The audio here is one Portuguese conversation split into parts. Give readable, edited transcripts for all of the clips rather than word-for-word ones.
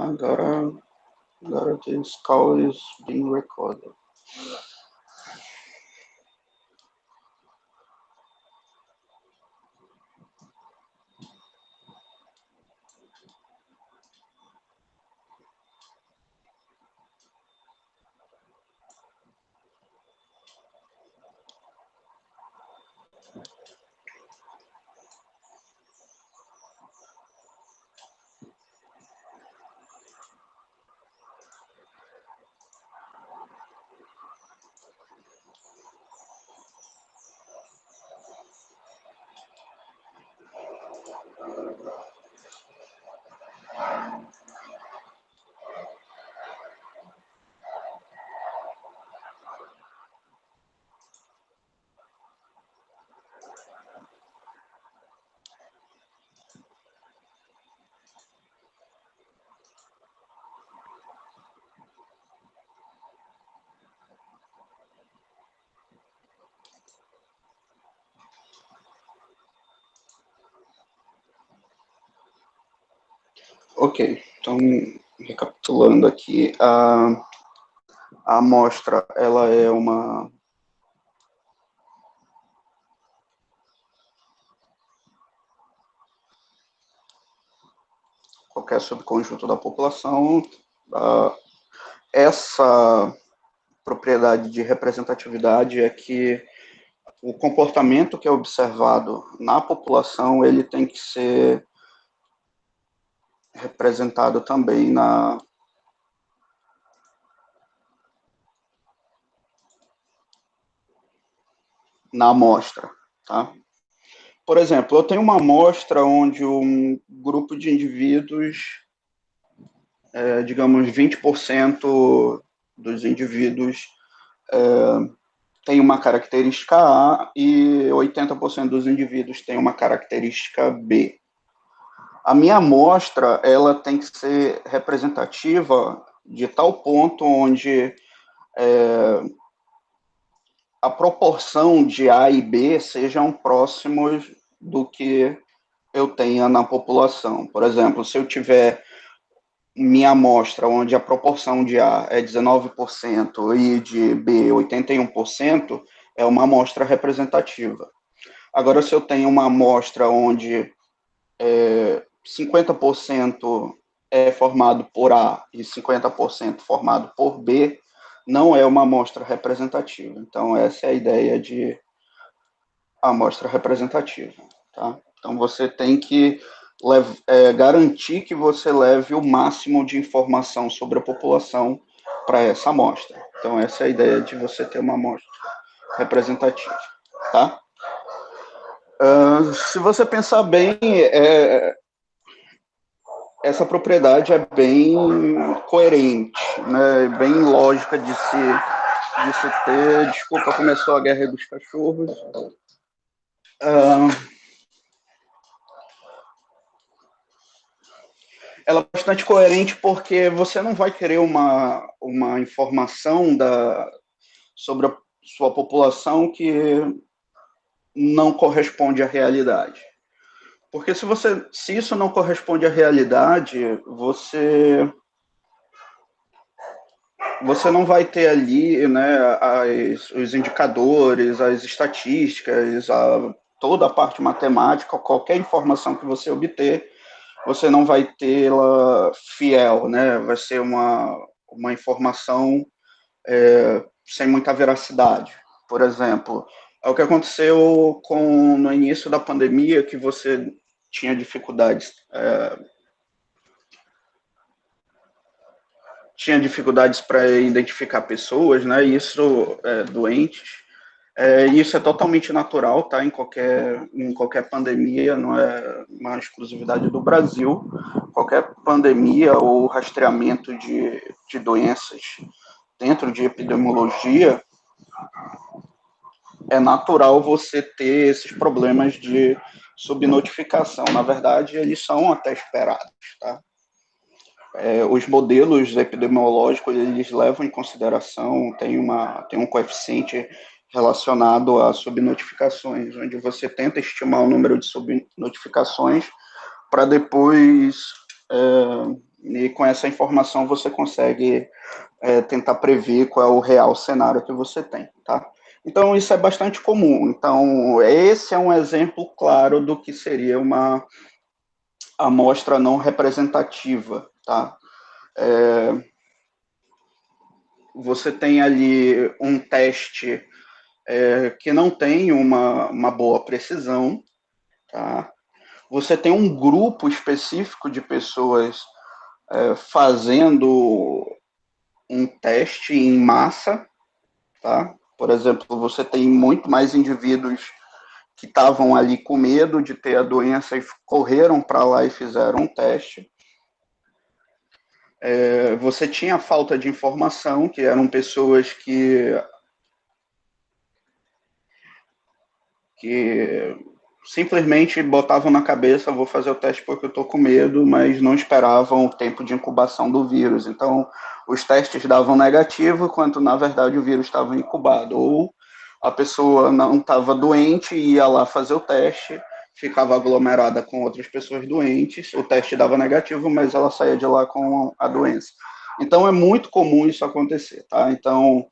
Agora this call is being recorded. Ok, então, recapitulando aqui, a amostra, ela é uma... qualquer subconjunto da população. Essa propriedade de representatividade é que o comportamento que é observado na população, ele tem que ser representado também na amostra, tá? Por exemplo, eu tenho uma amostra onde um grupo de indivíduos, digamos 20% dos indivíduos tem uma característica A e 80% dos indivíduos tem uma característica B. A minha amostra, ela tem que ser representativa de tal ponto onde a proporção de A e B sejam próximos do que eu tenha na população. Por exemplo, se eu tiver minha amostra onde a proporção de A é 19% e de B 81%, é uma amostra representativa. Agora, se eu tenho uma amostra onde 50% é formado por A e 50% formado por B, não é uma amostra representativa. Então, essa é a ideia de amostra representativa. Tá? Então, você tem que garantir que você leve o máximo de informação sobre a população para essa amostra. Então, essa é a ideia de você ter uma amostra representativa. Tá? Se você pensar bem, essa propriedade é bem coerente, né? Bem lógica de se ter. Desculpa, começou a guerra dos cachorros. Ela é bastante coerente porque você não vai querer uma informação sobre a sua população que não corresponde à realidade. Porque se isso não corresponde à realidade, você não vai ter ali, né, os indicadores, as estatísticas, toda a parte matemática, qualquer informação que você obter, você não vai tê-la fiel, né? Vai ser uma informação sem muita veracidade. Por exemplo, é o que aconteceu no início da pandemia, que você tinha dificuldades para identificar pessoas, né? Isso doentes. Isso é totalmente natural, tá? Em qualquer pandemia, não é uma exclusividade do Brasil. Qualquer pandemia ou rastreamento de doenças dentro de epidemiologia, é natural você ter esses problemas de subnotificação. Na verdade, eles são até esperados, tá? Os modelos epidemiológicos, eles levam em consideração, tem um coeficiente relacionado a subnotificações, onde você tenta estimar o número de subnotificações para depois e com essa informação você consegue tentar prever qual é o real cenário que você tem, tá? Então, isso é bastante comum. Então, esse é um exemplo claro do que seria uma amostra não representativa, tá? Você tem ali um teste que não tem uma boa precisão, tá? Você tem um grupo específico de pessoas fazendo um teste em massa, tá? Por exemplo, você tem muito mais indivíduos que estavam ali com medo de ter a doença e correram para lá e fizeram um teste. Você tinha falta de informação, que eram pessoas que simplesmente botavam na cabeça, vou fazer o teste porque eu estou com medo, mas não esperavam o tempo de incubação do vírus. Então, os testes davam negativo, quando na verdade o vírus estava incubado. Ou a pessoa não estava doente, ia lá fazer o teste, ficava aglomerada com outras pessoas doentes, o teste dava negativo, mas ela saía de lá com a doença. Então, é muito comum isso acontecer, tá? Então,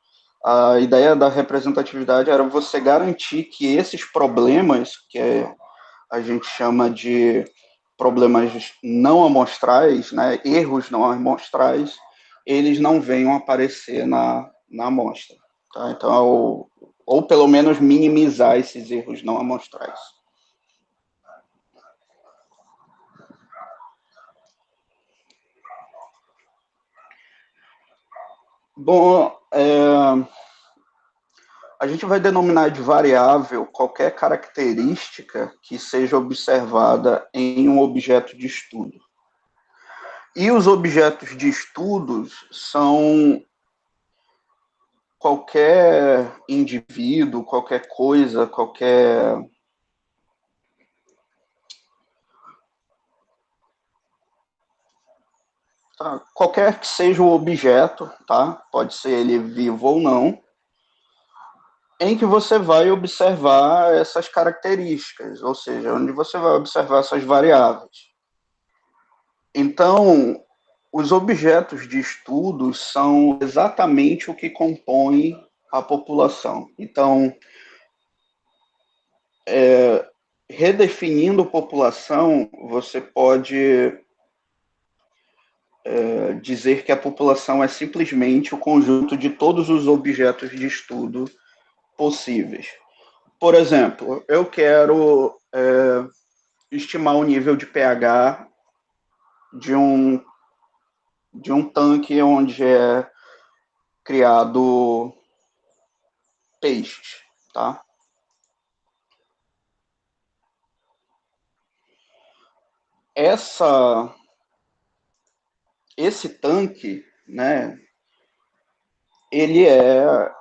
a ideia da representatividade era você garantir que esses problemas, a gente chama de problemas não amostrais, né, erros não amostrais, eles não venham aparecer na amostra. Tá? Então, ou pelo menos minimizar esses erros não amostrais. Bom, a gente vai denominar de variável qualquer característica que seja observada em um objeto de estudo. E os objetos de estudos são qualquer indivíduo, qualquer coisa, qualquer que seja o objeto, tá? Pode ser ele vivo ou não, em que você vai observar essas características, ou seja, onde você vai observar essas variáveis. Então, os objetos de estudo são exatamente o que compõe a população. Então, redefinindo população, você pode dizer que a população é simplesmente o conjunto de todos os objetos de estudo possíveis. Por exemplo, eu quero estimar o nível de pH de um, de um tanque onde é criado peixes, tá? Esse tanque, né, ele é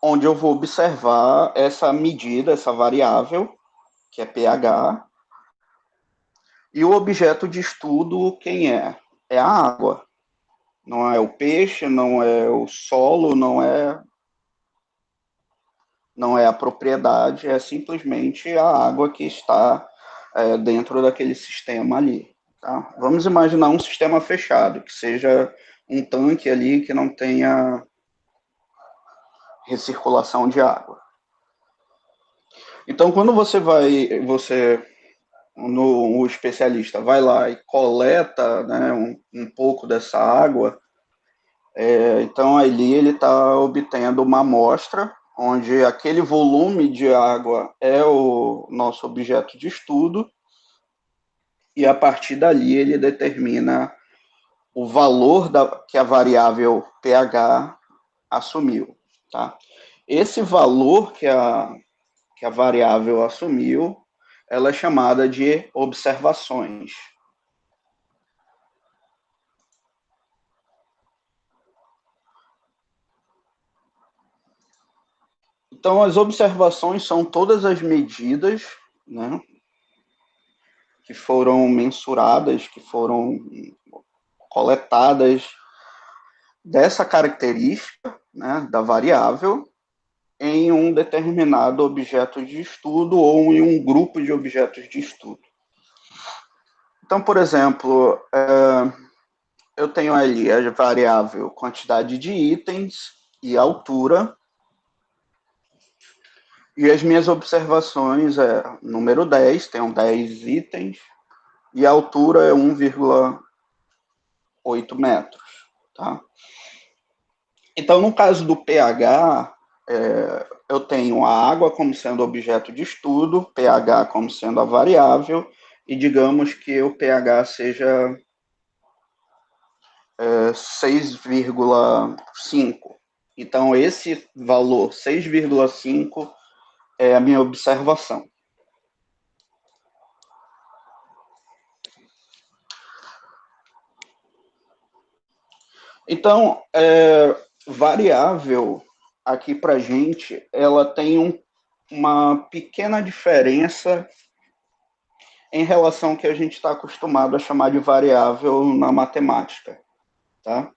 onde eu vou observar essa medida, essa variável, que é pH, e o objeto de estudo, quem é? É a água. Não é o peixe, não é o solo, não é a propriedade, é simplesmente a água que está dentro daquele sistema ali. Tá? Vamos imaginar um sistema fechado, que seja um tanque ali que não tenha recirculação de água. Então, quando o especialista vai lá e coleta, né, um pouco dessa água, então ali ele está obtendo uma amostra onde aquele volume de água é o nosso objeto de estudo e a partir dali ele determina o valor que a variável pH assumiu. Tá? Esse valor que a variável assumiu, ela é chamada de observações. Então, as observações são todas as medidas, né, que foram mensuradas, que foram coletadas dessa característica, né, da variável, em um determinado objeto de estudo ou em um grupo de objetos de estudo. Então, por exemplo, eu tenho ali a variável quantidade de itens e altura, e as minhas observações é número 10, tenho 10 itens, e a altura é 1,8 metros. Tá? Então, no caso do pH, eu tenho a água como sendo objeto de estudo, pH como sendo a variável, e digamos que o pH seja 6,5. Então, esse valor 6,5 é a minha observação. Então, variável aqui para a gente, ela tem uma pequena diferença em relação ao que a gente está acostumado a chamar de variável na matemática. Tá?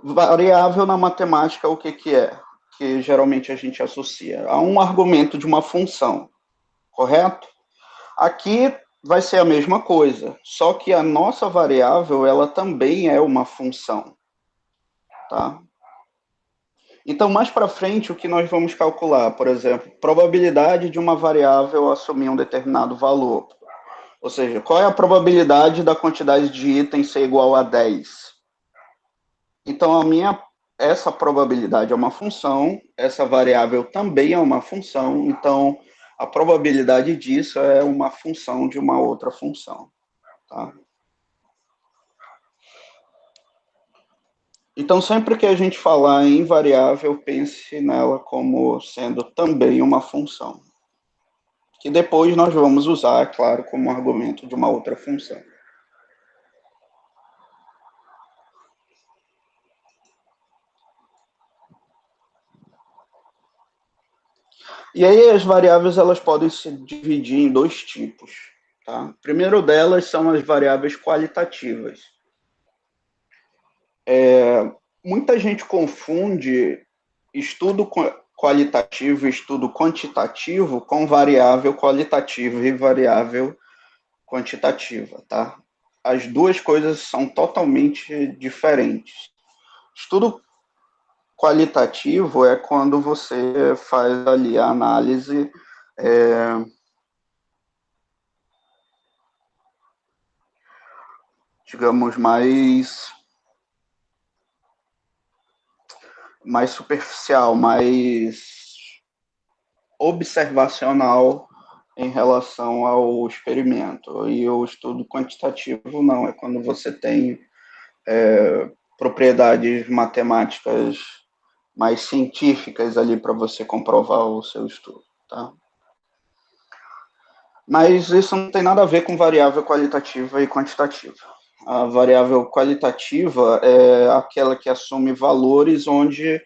Variável na matemática, o que, que é? Que geralmente a gente associa a um argumento de uma função, correto? Aqui vai ser a mesma coisa, só que a nossa variável, ela também é uma função, tá? Então, mais para frente, o que nós vamos calcular? Por exemplo, probabilidade de uma variável assumir um determinado valor. Ou seja, qual é a probabilidade da quantidade de itens ser igual a 10? Então, essa probabilidade é uma função, essa variável também é uma função, então a probabilidade disso é uma função de uma outra função. Tá? Então, sempre que a gente falar em variável, pense nela como sendo também uma função. Que depois nós vamos usar, é claro, como argumento de uma outra função. E aí as variáveis elas podem se dividir em dois tipos. Tá? O primeiro delas são as variáveis qualitativas. Muita gente confunde estudo qualitativo e estudo quantitativo com variável qualitativa e variável quantitativa, tá? As duas coisas são totalmente diferentes. Estudo qualitativo é quando você faz ali a análise digamos, mais superficial, mais observacional em relação ao experimento. E o estudo quantitativo não, é quando você tem propriedades matemáticas mais científicas ali para você comprovar o seu estudo, tá? Mas isso não tem nada a ver com variável qualitativa e quantitativa. A variável qualitativa é aquela que assume valores onde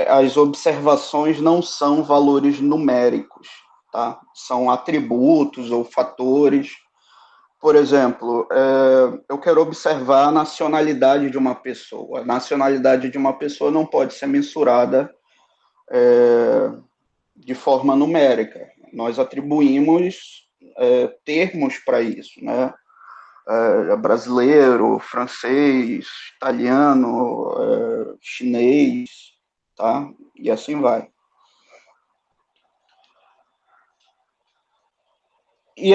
as observações não são valores numéricos, tá? São atributos ou fatores. Por exemplo, eu quero observar a nacionalidade de uma pessoa. A nacionalidade de uma pessoa não pode ser mensurada de forma numérica. Nós atribuímos termos para isso, né? Brasileiro, francês, italiano, chinês, tá? E assim vai. E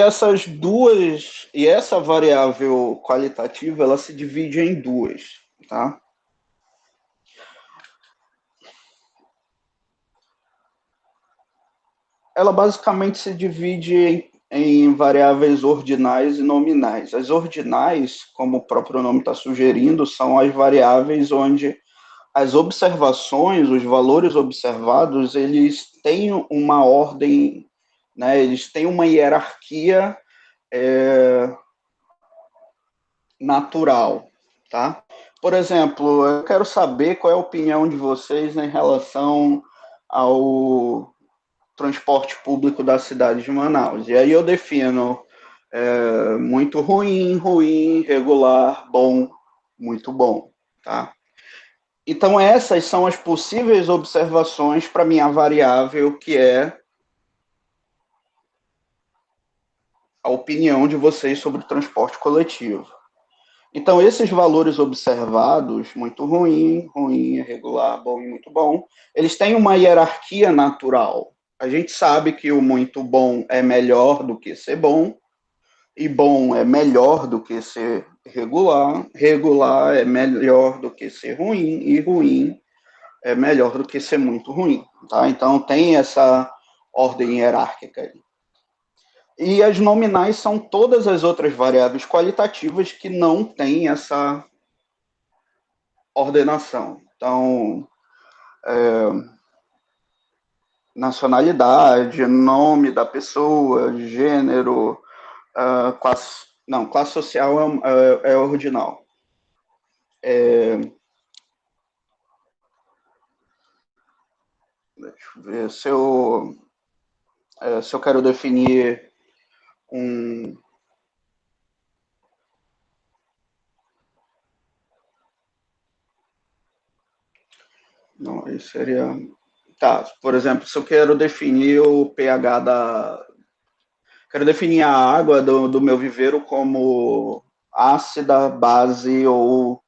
essa variável qualitativa, ela se divide em duas, tá? Ela basicamente se divide em variáveis ordinais e nominais. As ordinais, como o próprio nome está sugerindo, são as variáveis onde as observações, os valores observados, eles têm uma ordem, né? Eles têm uma hierarquia natural, tá? Por exemplo, eu quero saber qual é a opinião de vocês em relação ao transporte público da cidade de Manaus. E aí eu defino muito ruim, ruim, regular, bom, muito bom, tá? Então essas são as possíveis observações para minha variável, que é a opinião de vocês sobre o transporte coletivo. Então, esses valores observados, muito ruim, ruim, irregular, bom e muito bom, eles têm uma hierarquia natural. A gente sabe que o muito bom é melhor do que ser bom, e bom é melhor do que ser regular, regular é melhor do que ser ruim, e ruim é melhor do que ser muito ruim. Tá? Então, tem essa ordem hierárquica aí. E as nominais são todas as outras variáveis qualitativas que não têm essa ordenação. Então, nacionalidade, nome da pessoa, gênero, classe, não, classe social é ordinal. Deixa eu ver se eu quero definir um. Não, aí seria. Tá, por exemplo, se eu quero definir o pH da. Quero definir a água do meu viveiro como ácida, base ou.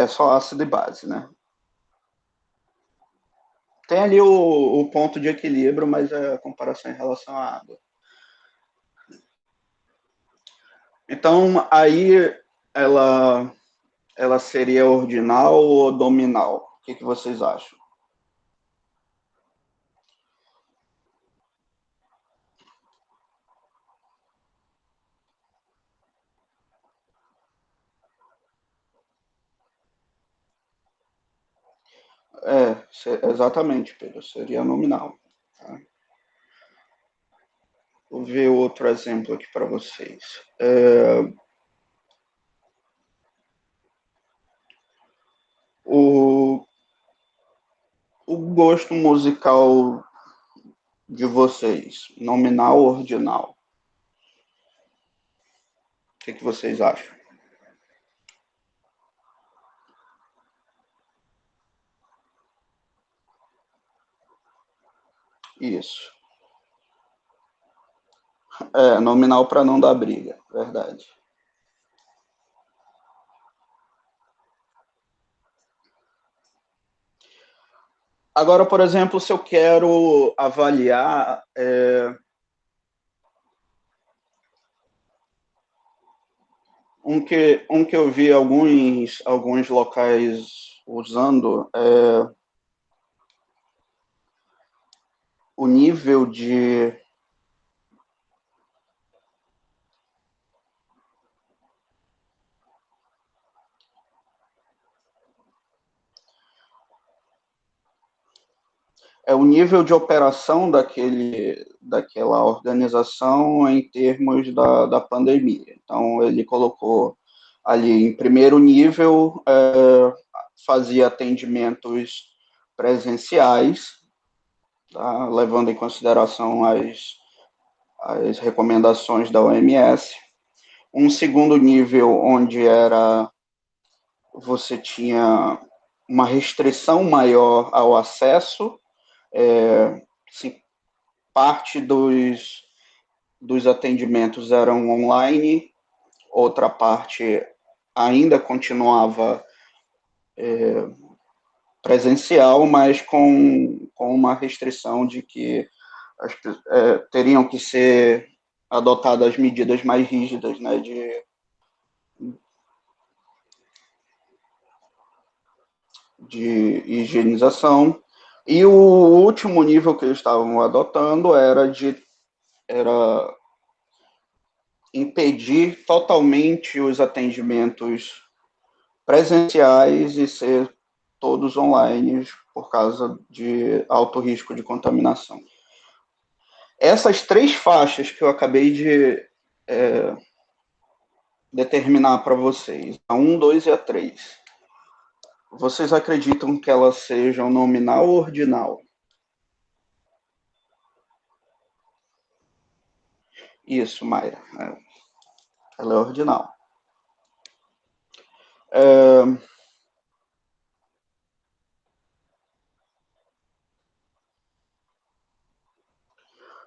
Só ácido e base, né? Tem ali o ponto de equilíbrio, mas é a comparação em relação à água. Então, aí ela, ela seria ordinal ou dominal? O que vocês acham? Exatamente, Pedro, seria nominal. Tá? Vou ver outro exemplo aqui para vocês. O, o gosto musical de vocês, nominal ou ordinal? O que vocês acham? Isso. Nominal para não dar briga, verdade. Agora, por exemplo, se eu quero avaliar um que eu vi alguns locais usando o nível de o nível de operação daquela organização em termos da pandemia. Então, ele colocou ali em primeiro nível, fazia atendimentos presenciais, tá? Levando em consideração as recomendações da OMS. Um segundo nível, onde você tinha uma restrição maior ao acesso, se parte dos atendimentos eram online, outra parte ainda continuava presencial, mas com uma restrição de que teriam que ser adotadas medidas mais rígidas, né, de higienização. E o último nível que eles estavam adotando era impedir totalmente os atendimentos presenciais e ser todos online por causa de alto risco de contaminação. Essas três faixas que eu acabei de determinar para vocês, a 1, 2 e a 3, vocês acreditam que elas sejam nominal ou ordinal? Isso, Mayra. Ela é ordinal.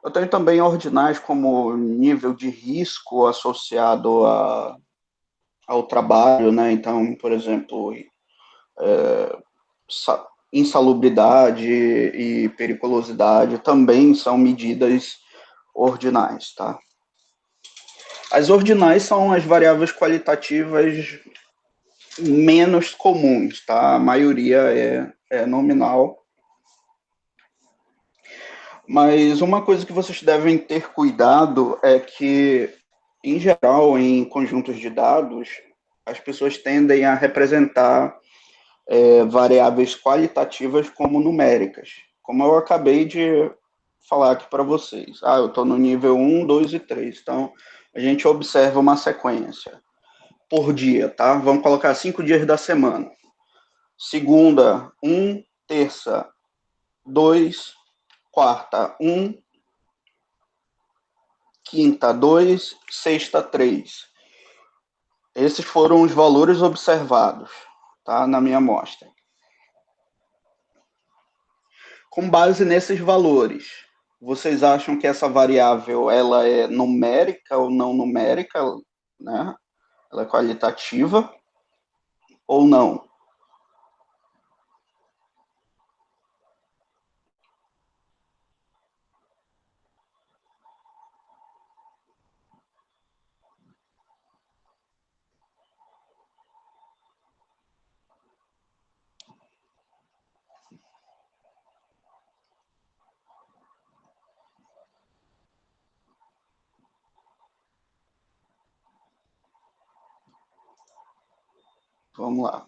Eu tenho também ordinais como nível de risco associado ao trabalho, né? Então, por exemplo, insalubridade e periculosidade também são medidas ordinais, tá? As ordinais são as variáveis qualitativas menos comuns, tá? A maioria é nominal. Mas uma coisa que vocês devem ter cuidado é que, em geral, em conjuntos de dados, as pessoas tendem a representar variáveis qualitativas como numéricas. Como eu acabei de falar aqui para vocês. Eu estou no nível 1, 2 e 3. Então, a gente observa uma sequência por dia, tá? Vamos colocar 5 dias da semana. Segunda, 1, terça, 2, quarta, 1, quinta, 2, sexta, 3. Esses foram os valores observados, tá? Na minha amostra. Com base nesses valores, vocês acham que essa variável ela é numérica ou não numérica, né? Ela é qualitativa ou não? Vamos lá.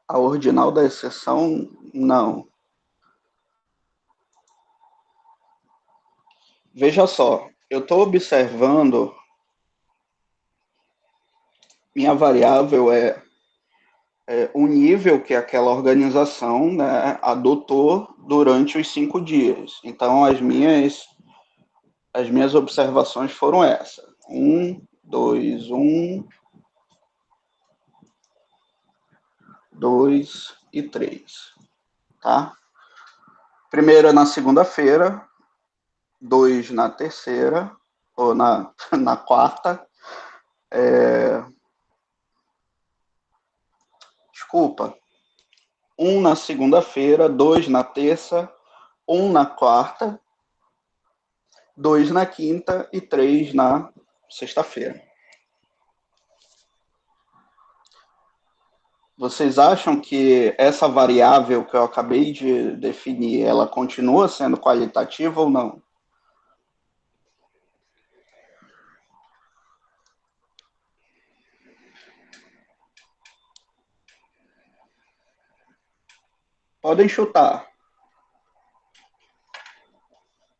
A ordinal da exceção, não. Veja só, eu estou observando, minha variável é o nível que aquela organização, né, adotou durante os 5 dias. Então, as minhas observações foram essas. 1, 2, 1, 2 e 3. Tá? Primeiro é na segunda-feira, 2 na terceira, ou na quarta. Desculpa. 1 na segunda-feira, 2 na terça, 1 na quarta, 2 na quinta e 3 na sexta-feira. Vocês acham que essa variável que eu acabei de definir, ela continua sendo qualitativa ou não? Podem chutar,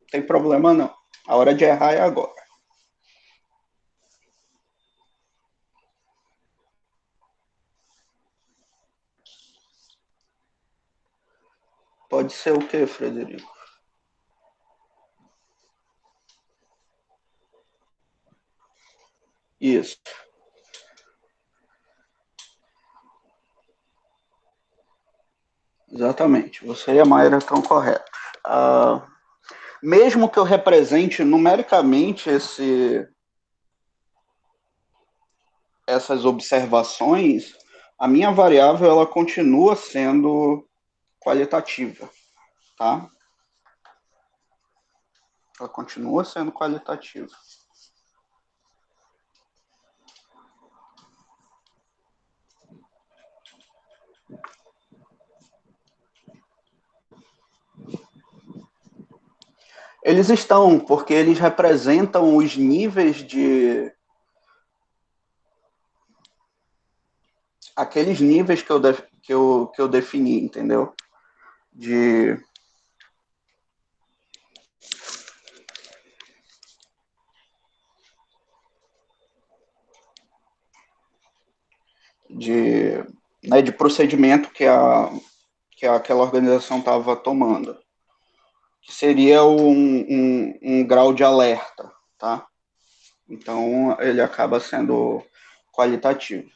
não tem problema não. A hora de errar é agora. Pode ser o quê, Frederico? Isso, exatamente. Você e a Mayra estão corretos. Mesmo que eu represente numericamente essas observações, a minha variável ela continua sendo qualitativa, tá? Ela continua sendo qualitativa. Eles estão, porque eles representam os níveis de. Aqueles níveis que eu defini, entendeu? De, de, de procedimento que aquela organização estava tomando. Que seria um grau de alerta, tá? Então, ele acaba sendo qualitativo.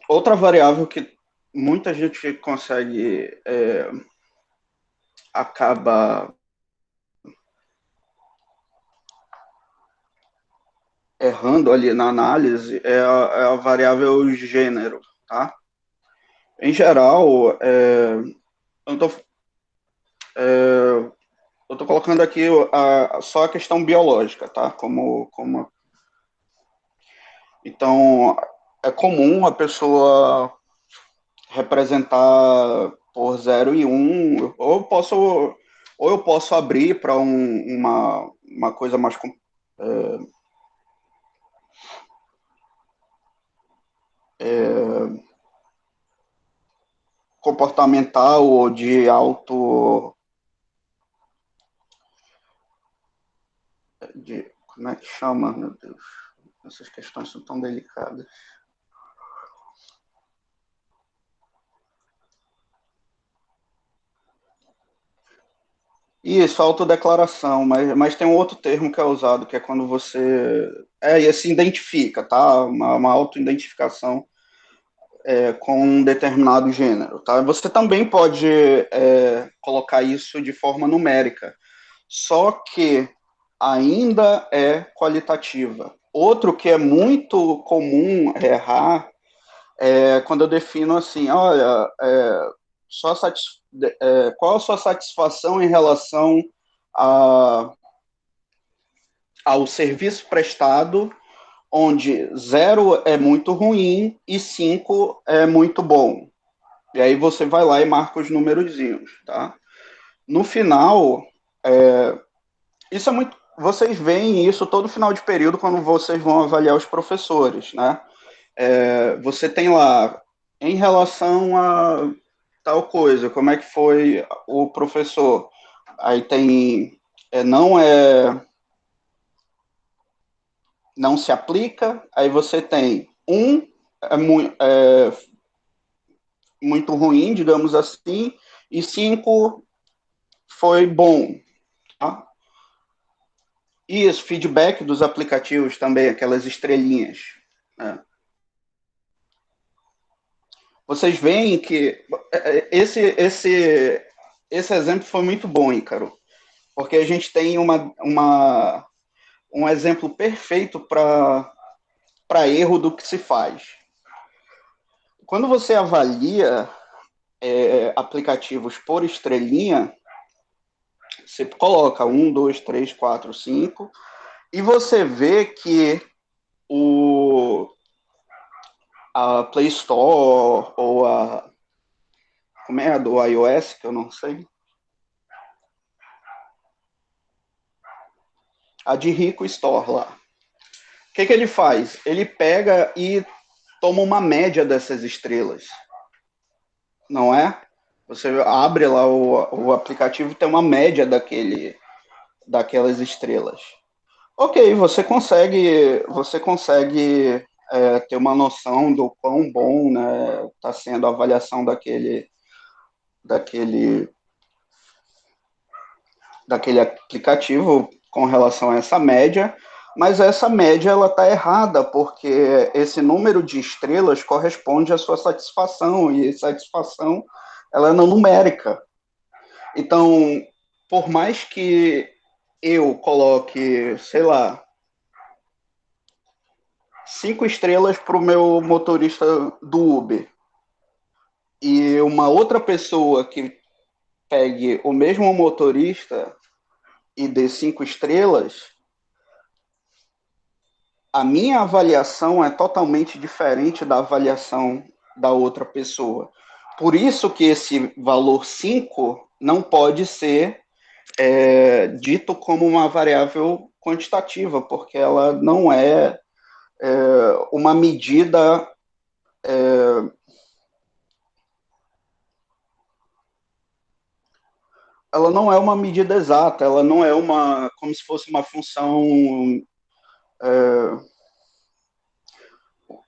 Outra variável que muita gente consegue, acaba errando ali na análise é a variável gênero, tá? Em geral, eu tô, eu tô colocando aqui só a questão biológica, tá? Então, é comum a pessoa representar por 0 e 1, ou eu posso abrir para uma coisa mais comportamental ou de auto. Como é que chama, meu Deus? Essas questões são tão delicadas. Isso, autodeclaração, mas tem um outro termo que é usado, que é quando você se identifica, tá? Uma autoidentificação com um determinado gênero, tá? Você também pode colocar isso de forma numérica, só que ainda é qualitativa. Outro que é muito comum errar quando eu defino assim, olha, só qual a sua satisfação em relação a, ao serviço prestado, onde 0 é muito ruim e 5 é muito bom. E aí você vai lá e marca os númerozinhos, tá? No final, isso é muito. Vocês veem isso todo final de período quando vocês vão avaliar os professores, né? Você tem lá, em relação a tal coisa, como é que foi o professor? Aí tem, não se aplica, aí você tem é muito ruim, digamos assim, e 5 foi bom. Tá? Isso, feedback dos aplicativos também, aquelas estrelinhas. Né? Vocês veem que esse exemplo foi muito bom, Ícaro, porque a gente tem um exemplo perfeito para erro do que se faz. Quando você avalia aplicativos por estrelinha, você coloca 1, 2, 3, 4, 5, e você vê que o, a Play Store ou como é a do iOS, que eu não sei, a de Rico Store lá. O que ele faz? Ele pega e toma uma média dessas estrelas, não é? Você abre lá o aplicativo e tem uma média daquelas estrelas. Ok, você consegue ter uma noção do quão bom, né, está sendo a avaliação daquele, daquele aplicativo com relação a essa média, mas essa média ela está errada, porque esse número de estrelas corresponde à sua satisfação, e satisfação ela é não numérica. Então, por mais que eu coloque, sei lá, 5 estrelas para o meu motorista do Uber, e uma outra pessoa que pegue o mesmo motorista e dê 5 estrelas, a minha avaliação é totalmente diferente da avaliação da outra pessoa. Por isso que esse valor 5 não pode ser dito como uma variável quantitativa, porque ela não uma medida. Ela não é uma medida exata, ela não é como se fosse uma função,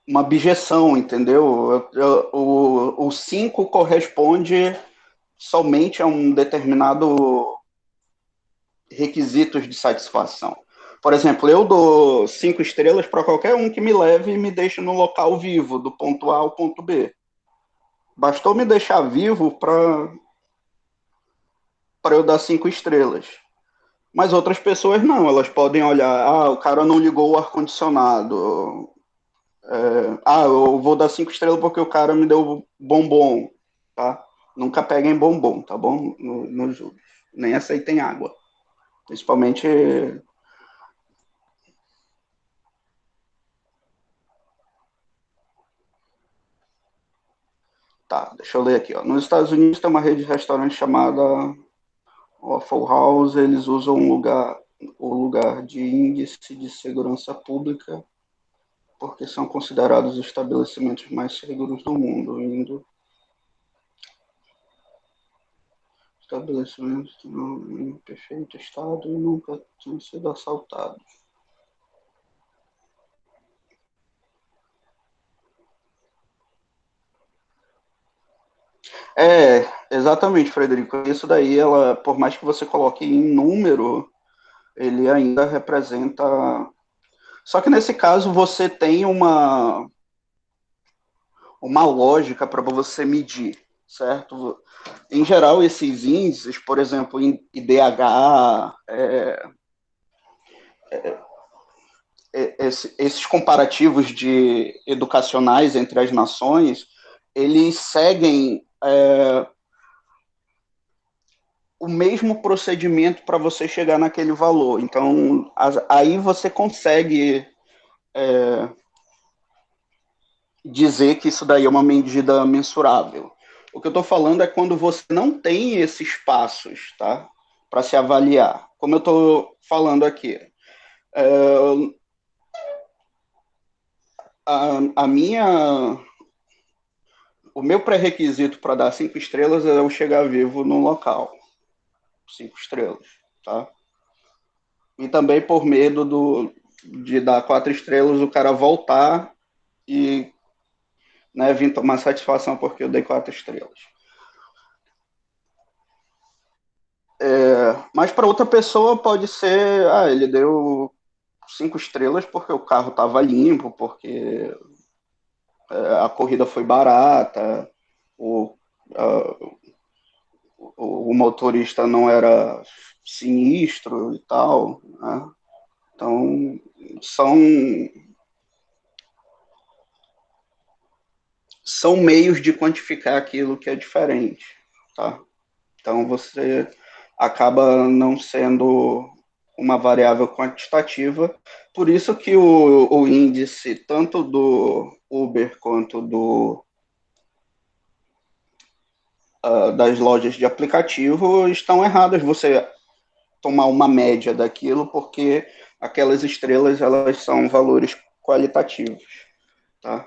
uma abjeção, entendeu? O 5 corresponde somente a um determinado requisitos de satisfação. Por exemplo, eu dou 5 estrelas para qualquer um que me leve e me deixe no local vivo, do ponto A ao ponto B. Bastou me deixar vivo para eu dar 5 estrelas. Mas outras pessoas não, elas podem olhar, o cara não ligou o ar-condicionado. Eu vou dar 5 estrelas porque o cara me deu bombom, tá? Nunca peguem bombom, tá bom? Nos jogos. Nem aceitem água. Principalmente. Tá, deixa eu ler aqui, ó. Nos Estados Unidos tem uma rede de restaurantes chamada Waffle House. Eles usam o lugar de índice de segurança pública porque são considerados os estabelecimentos mais seguros do mundo, indo estabelecimentos em perfeito estado e nunca tinham sido assaltados. Exatamente, Frederico. Isso daí, ela, por mais que você coloque em número, ele ainda representa. Só que nesse caso você tem uma lógica para você medir, certo? Em geral, esses índices, por exemplo, IDH, esses comparativos de educacionais entre as nações, eles seguem o mesmo procedimento para você chegar naquele valor. Então, aí você consegue dizer que isso daí é uma medida mensurável. O que eu estou falando é quando você não tem esses passos, tá? Para se avaliar. Como eu estou falando aqui, a minha, o meu pré-requisito para dar 5 estrelas é eu chegar vivo no local. 5 estrelas, tá? E também por medo de dar 4 estrelas, o cara voltar e, né, vir tomar satisfação porque eu dei 4 estrelas. Mas para outra pessoa pode ser, ele deu 5 estrelas porque o carro estava limpo, porque a corrida foi barata, o, a, o motorista não era sinistro e tal, né? Então, são, são meios de quantificar aquilo que é diferente, tá? Então, você acaba não sendo uma variável quantitativa, por isso que o índice, tanto do Uber quanto das lojas de aplicativo, estão erradas. Você tomar uma média daquilo, porque aquelas estrelas elas são valores qualitativos, tá?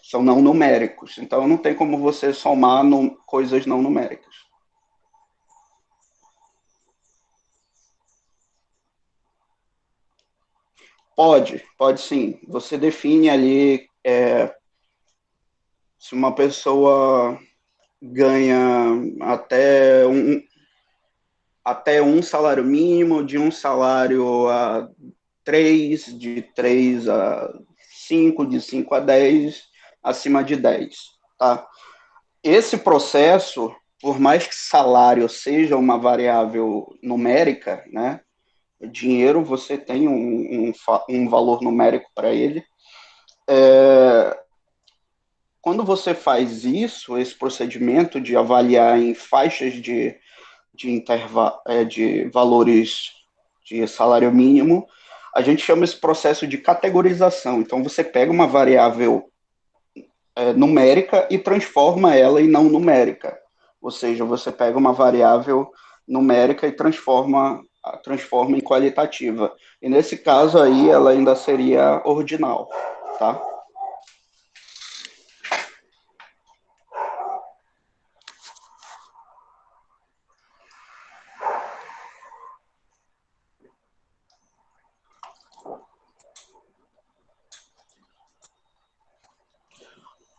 São não numéricos. Então não tem como você somar coisas não numéricas. Pode sim. Você define ali se uma pessoa ganha até um salário mínimo, de um salário a 3, de 3 a 5, de 5 a 10, acima de 10, tá? Esse processo, por mais que salário seja uma variável numérica, né? O dinheiro, você tem um valor numérico para ele. Quando você faz isso, esse procedimento de avaliar em faixas de valores de salário mínimo, a gente chama esse processo de categorização. Então, você pega uma variável numérica e transforma ela em não numérica. Ou seja, você pega uma variável numérica e transforma em qualitativa. E nesse caso aí, ela ainda seria ordinal, tá?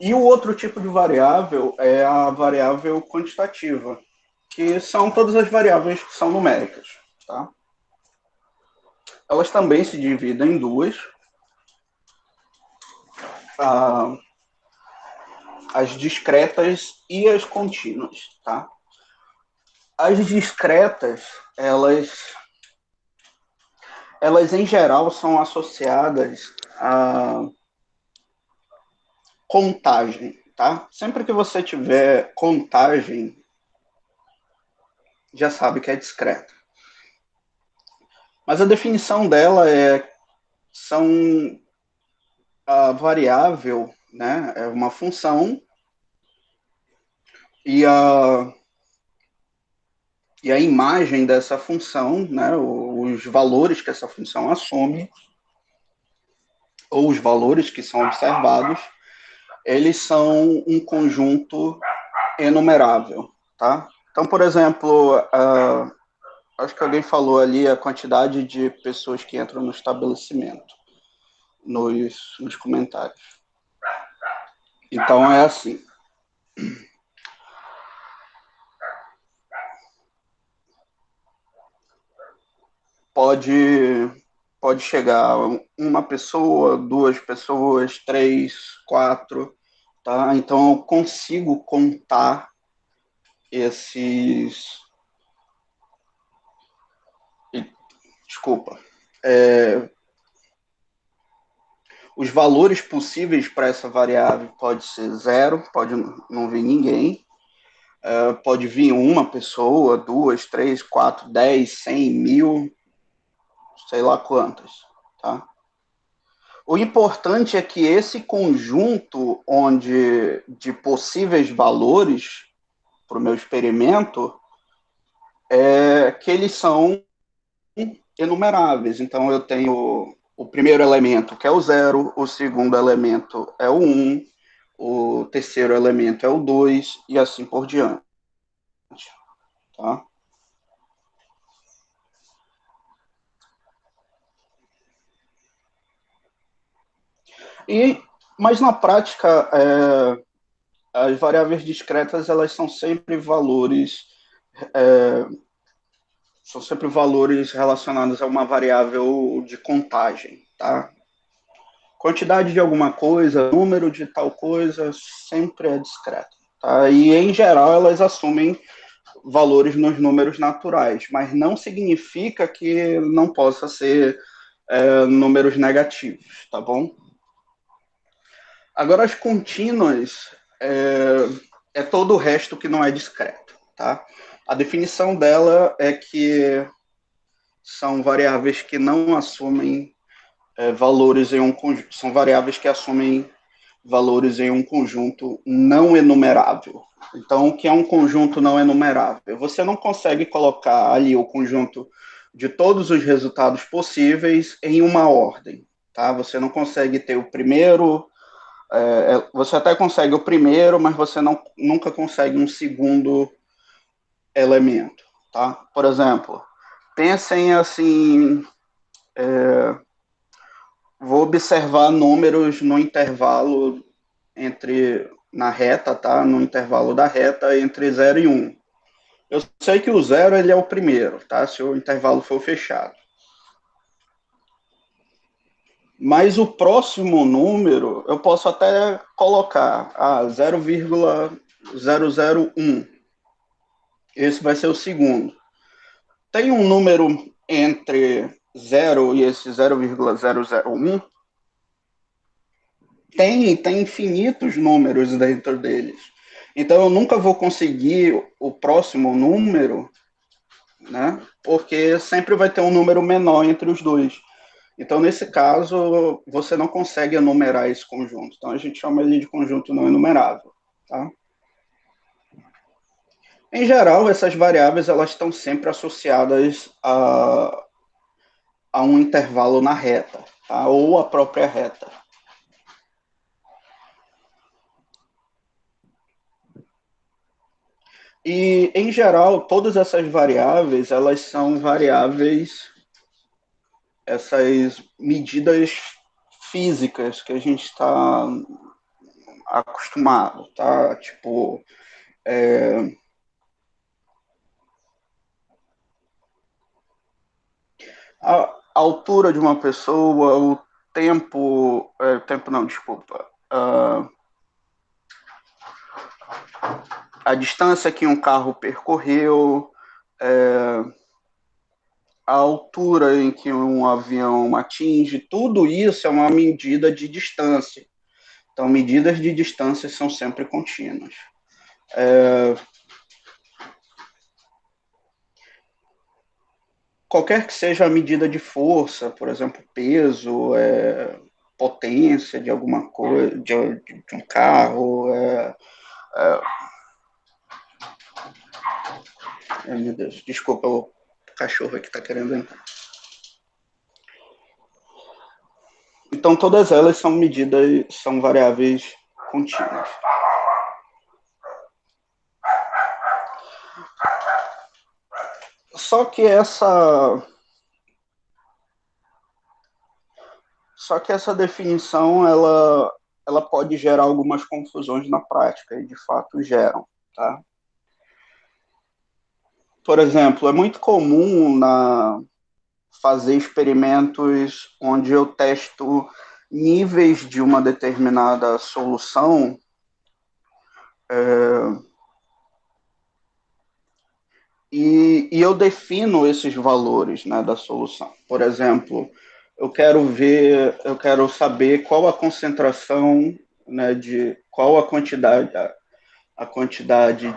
E o outro tipo de variável é a variável quantitativa, que são todas as variáveis que são numéricas, tá? Elas também se dividem em duas. A, as discretas e as contínuas, tá? As discretas, elas em geral são associadas a contagem, tá? Sempre que você tiver contagem, já sabe que é discreta. Mas a definição dela são a variável, né? É uma função e a imagem dessa função, né? Os valores que essa função assume ou os valores que são observados, eles são um conjunto enumerável, tá? Então, por exemplo, acho que alguém falou ali a quantidade de pessoas que entram no estabelecimento, nos comentários. Então, é assim. Pode, pode chegar uma pessoa, duas pessoas, três, quatro, tá? Então, eu consigo contar esses... Desculpa. É, os valores possíveis para essa variável pode ser zero, pode não vir ninguém, pode vir uma pessoa, duas, três, quatro, 10, 100, 1000, sei lá quantas, tá? O importante é que esse conjunto de possíveis valores para o meu experimento é que eles são enumeráveis. Então, eu tenho o primeiro elemento, que é o zero, o segundo elemento é o 1, o terceiro elemento é o 2 e assim por diante. Tá? Mas na prática, as variáveis discretas elas é, são sempre valores relacionados a uma variável de contagem, tá? Quantidade de alguma coisa, número de tal coisa, sempre é discreta, tá? E em geral elas assumem valores nos números naturais, mas não significa que não possa ser números negativos, tá bom? Agora, as contínuas é todo o resto que não é discreto, tá? A definição dela é que são variáveis que não assumem valores em um conjunto, são variáveis que assumem valores em um conjunto não enumerável. Então, o que é um conjunto não enumerável? Você não consegue colocar ali o conjunto de todos os resultados possíveis em uma ordem, tá? Você não consegue ter o primeiro, você até consegue o primeiro, mas você nunca consegue um segundo elemento, tá? Por exemplo, pensem assim, vou observar números no intervalo na reta, tá? No intervalo da reta entre 0 e 1. Eu sei que o 0 ele é o primeiro, tá? Se o intervalo for fechado. Mas o próximo número eu posso até colocar 0,001. Esse vai ser o segundo. Tem um número entre 0 e esse 0,001? Tem infinitos números dentro deles. Então eu nunca vou conseguir o próximo número, né? Porque sempre vai ter um número menor entre os dois. Então, nesse caso, você não consegue enumerar esse conjunto. Então, a gente chama ele de conjunto não enumerável. Tá? Em geral, essas variáveis elas estão sempre associadas a um intervalo na reta, tá? Ou a própria reta. E, em geral, todas essas variáveis, elas são variáveis, essas medidas físicas que a gente está acostumado, tá? Tipo, a altura de uma pessoa, o tempo não, desculpa, a distância que um carro percorreu, a altura em que um avião atinge, tudo isso é uma medida de distância. Então, medidas de distância são sempre contínuas. Qualquer que seja a medida de força, por exemplo, peso, potência de alguma coisa, de um carro, meu Deus, desculpa, o cachorro aqui está querendo entrar. Então, todas elas são medidas, são variáveis contínuas. Só que essa definição, ela pode gerar algumas confusões na prática, e de fato geram, tá? Por exemplo, é muito comum fazer experimentos onde eu testo níveis de uma determinada solução e eu defino esses valores, né, da solução. Por exemplo, eu quero saber qual a concentração, né, qual a quantidade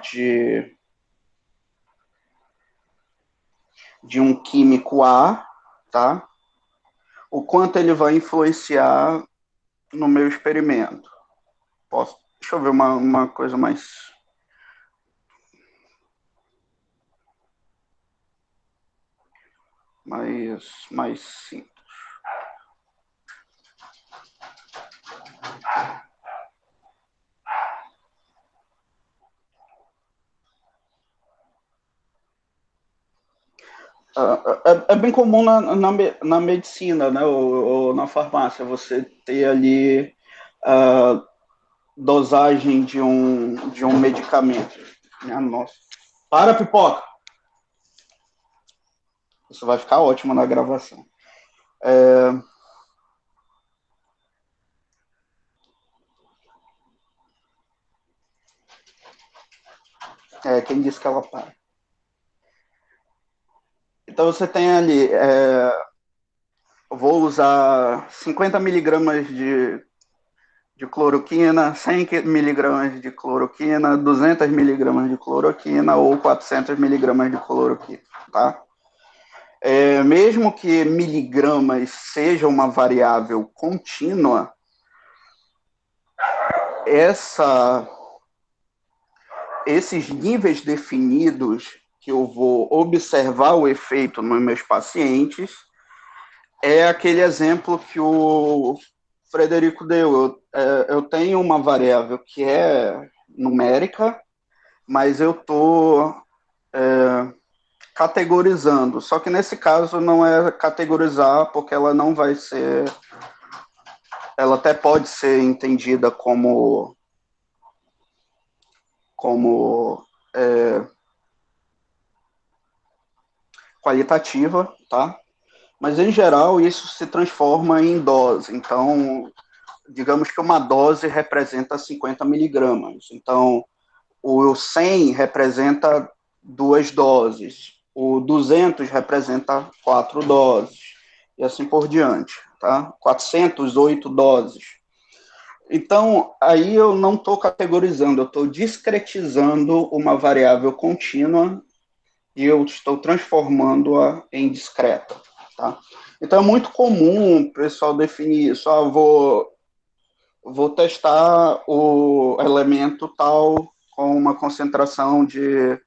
de um químico A, tá? O quanto ele vai influenciar no meu experimento. Deixa eu ver uma coisa mais simples. É bem comum na medicina, né, ou na farmácia, você ter ali a dosagem de um medicamento. Minha nossa. Para, pipoca! Isso vai ficar ótimo na gravação. Quem disse que ela para? Então você tem ali, vou usar 50 miligramas de cloroquina, 100 miligramas de cloroquina, 200 miligramas de cloroquina ou 400 miligramas de cloroquina, tá? Mesmo que miligramas seja uma variável contínua, esses níveis definidos que eu vou observar o efeito nos meus pacientes é aquele exemplo que o Frederico deu. Eu tenho uma variável que é numérica, mas eu estou categorizando. Só que nesse caso não é categorizar, porque ela não vai ser. Ela até pode ser entendida como qualitativa, tá? Mas em geral isso se transforma em dose. Então, digamos que uma dose representa 50 miligramas. Então, o 100 representa 2 doses, o 200 representa 4 doses, e assim por diante, tá? 408 doses. Então, aí eu não estou categorizando, eu estou discretizando uma variável contínua e eu estou transformando-a em discreta, tá? Então, é muito comum o pessoal definir isso, vou testar o elemento tal com uma concentração de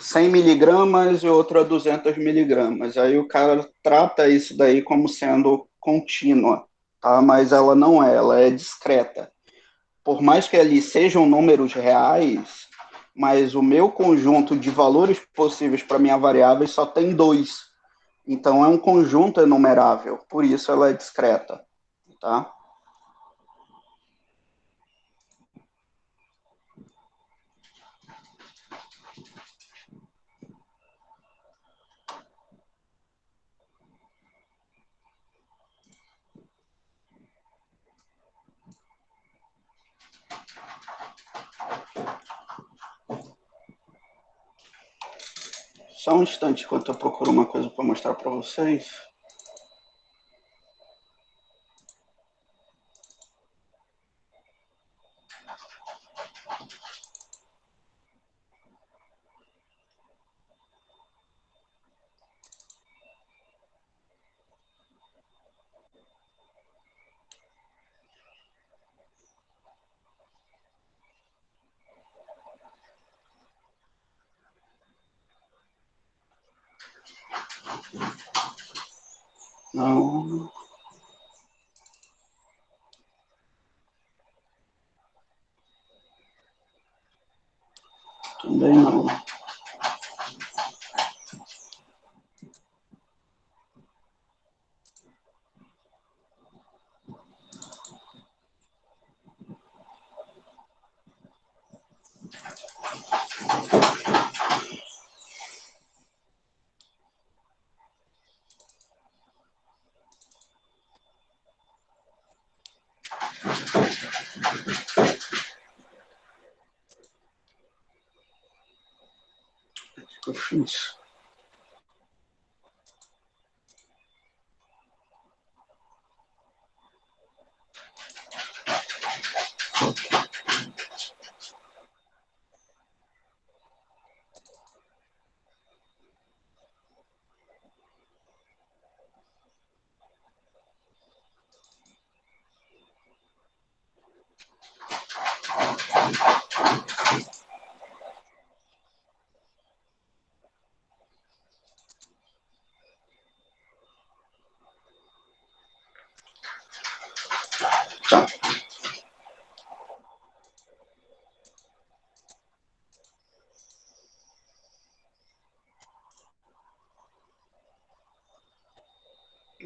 100 miligramas e outra 200 miligramas. Aí o cara trata isso daí como sendo contínua, tá? Mas ela não é, ela é discreta. Por mais que ali sejam números reais, mas o meu conjunto de valores possíveis para minha variável só tem 2. Então é um conjunto enumerável, por isso ela é discreta, tá? Só um instante enquanto eu procuro uma coisa para mostrar para vocês. Não, também não. O que eu fiz? Tá.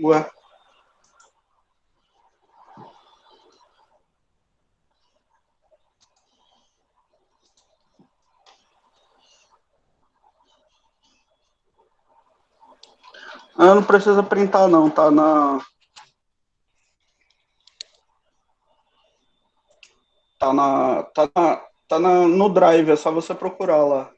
Ué, não precisa printar não, no Drive, é só você procurar lá.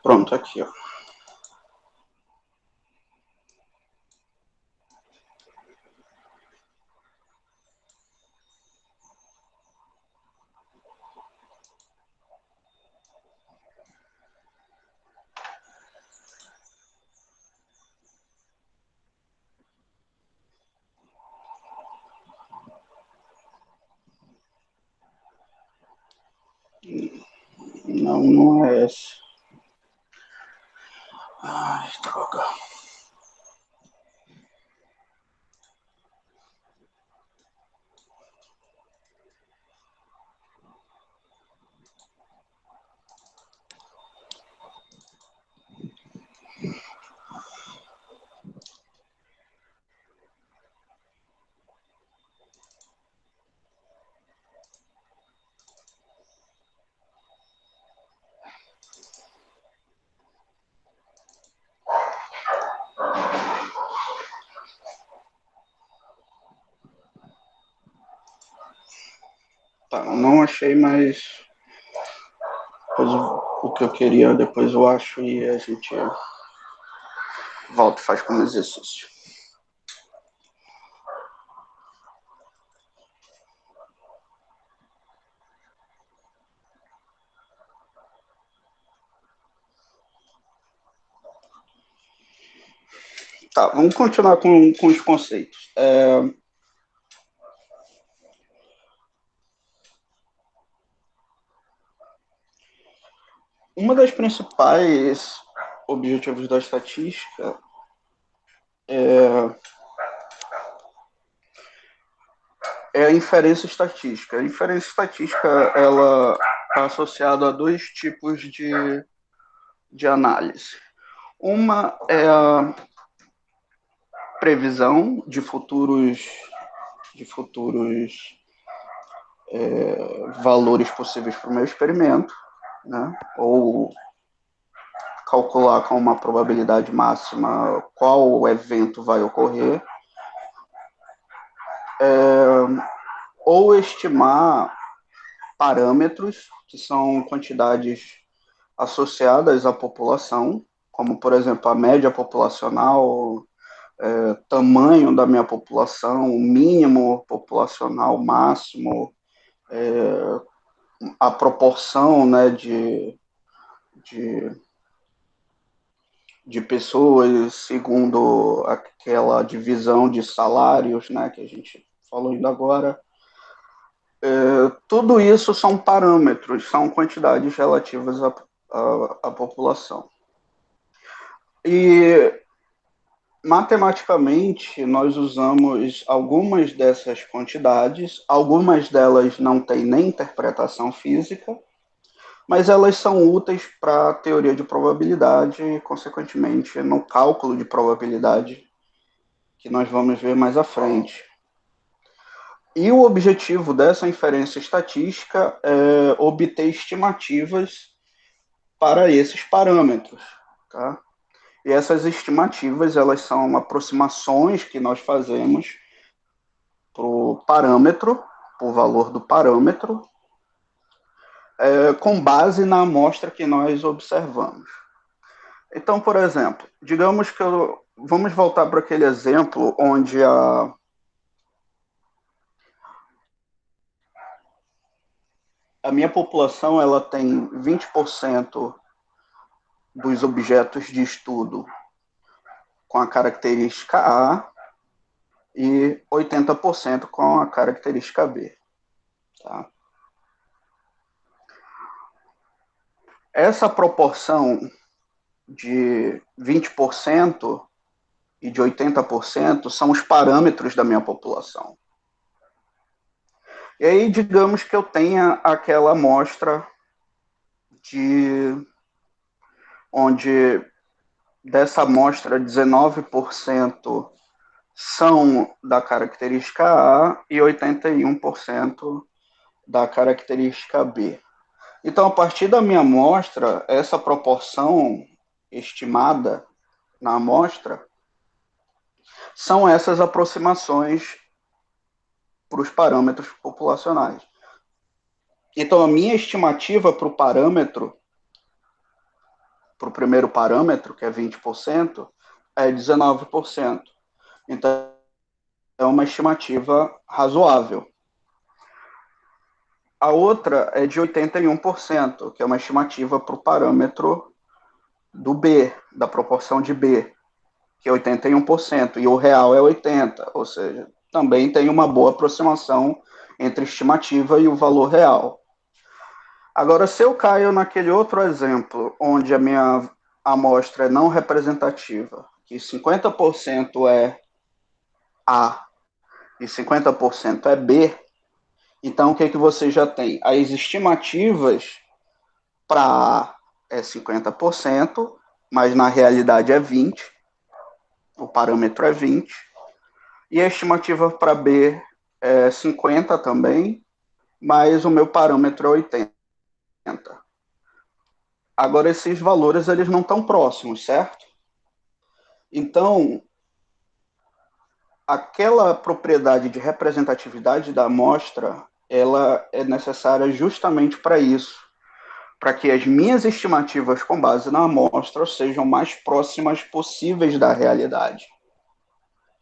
Pronto, aqui, ó. Não, não é esse. Ai, droga. Tá, não achei, mas depois o que eu queria, depois eu acho e a gente volta e faz como exercício. Tá, vamos continuar com os conceitos. Uma das principais objetivos da estatística é a inferência estatística. A inferência estatística ela está associada a dois tipos de análise. Uma é a previsão de futuros valores possíveis para o meu experimento, né? Ou calcular com uma probabilidade máxima qual evento vai ocorrer, ou estimar parâmetros, que são quantidades associadas à população, como, por exemplo, a média populacional, tamanho da minha população, mínimo populacional, máximo, a proporção, né, de, de pessoas segundo aquela divisão de salários, né, que a gente falou ainda agora. Tudo isso são parâmetros, são quantidades relativas à população. E matematicamente, nós usamos algumas dessas quantidades, algumas delas não têm nem interpretação física, mas elas são úteis para a teoria de probabilidade e, consequentemente, no cálculo de probabilidade, que nós vamos ver mais à frente. E o objetivo dessa inferência estatística é obter estimativas para esses parâmetros, tá? E essas estimativas, elas são aproximações que nós fazemos para o parâmetro, para o valor do parâmetro, com base na amostra que nós observamos. Então, por exemplo, digamos que vamos voltar para aquele exemplo onde a minha população ela tem 20% dos objetos de estudo com a característica A e 80% com a característica B. Tá? Essa proporção de 20% e de 80% são os parâmetros da minha população. E aí, digamos que eu tenha aquela amostra onde dessa amostra 19% são da característica A e 81% da característica B. Então, a partir da minha amostra, essa proporção estimada na amostra são essas aproximações para os parâmetros populacionais. Então, a minha estimativa para o parâmetro, para o primeiro parâmetro, que é 20%, é 19%. Então, é uma estimativa razoável. A outra é de 81%, que é uma estimativa para o parâmetro do B, da proporção de B, que é 81%, e o real é 80%, ou seja, também tem uma boa aproximação entre a estimativa e o valor real. Agora, se eu caio naquele outro exemplo, onde a minha amostra é não representativa, que 50% é A e 50% é B, então o que, que você já tem? As estimativas para A é 50%, mas na realidade é 20%, o parâmetro é 20%, e a estimativa para B é 50% também, mas o meu parâmetro é 80%. Agora, esses valores eles não estão próximos, certo? Então, aquela propriedade de representatividade da amostra, ela é necessária justamente para isso, para que as minhas estimativas com base na amostra sejam mais próximas possíveis da realidade,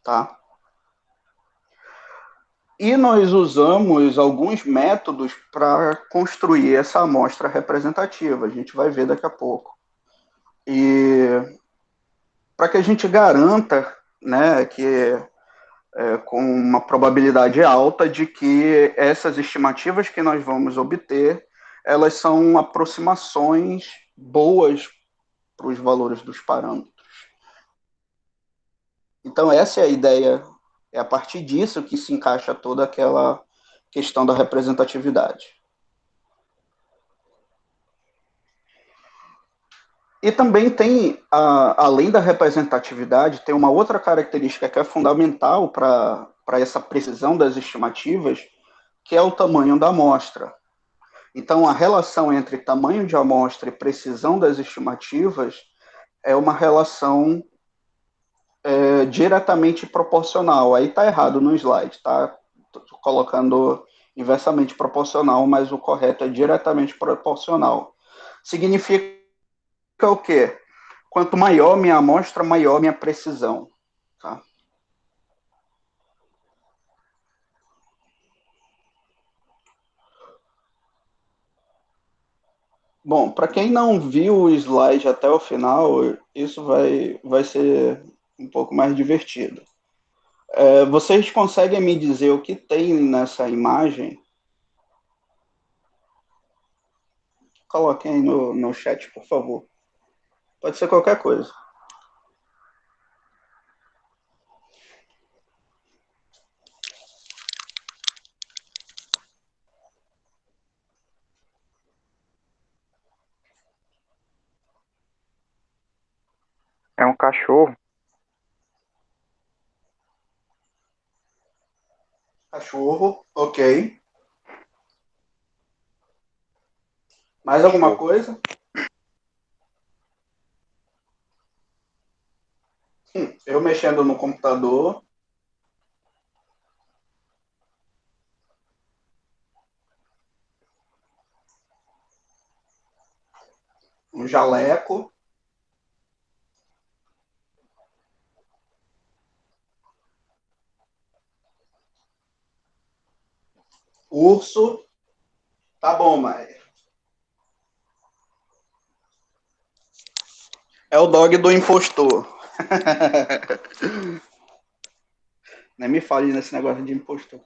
tá? E nós usamos alguns métodos para construir essa amostra representativa, a gente vai ver daqui a pouco. E para que a gente garanta, né, que com uma probabilidade alta de que essas estimativas que nós vamos obter, elas são aproximações boas para os valores dos parâmetros. Então essa é a ideia, é a partir disso que se encaixa toda aquela questão da representatividade. E também tem, além da representatividade, tem uma outra característica que é fundamental para essa precisão das estimativas, que é o tamanho da amostra. Então, a relação entre tamanho de amostra e precisão das estimativas é uma relação diretamente proporcional. Aí está errado no slide, tá? Tô colocando inversamente proporcional, mas o correto é diretamente proporcional. Significa o quê? Quanto maior minha amostra, maior minha precisão. Tá? Bom, para quem não viu o slide até o final, isso vai ser um pouco mais divertido. Vocês conseguem me dizer o que tem nessa imagem? Coloquem aí no chat, por favor. Pode ser qualquer coisa. É um cachorro. Cachorro, ok. Mais alguma Cachorro. coisa? Eu mexendo no computador, um jaleco, urso. Tá bom, Maia. É o dog do impostor. Nem me fale nesse negócio de impostor.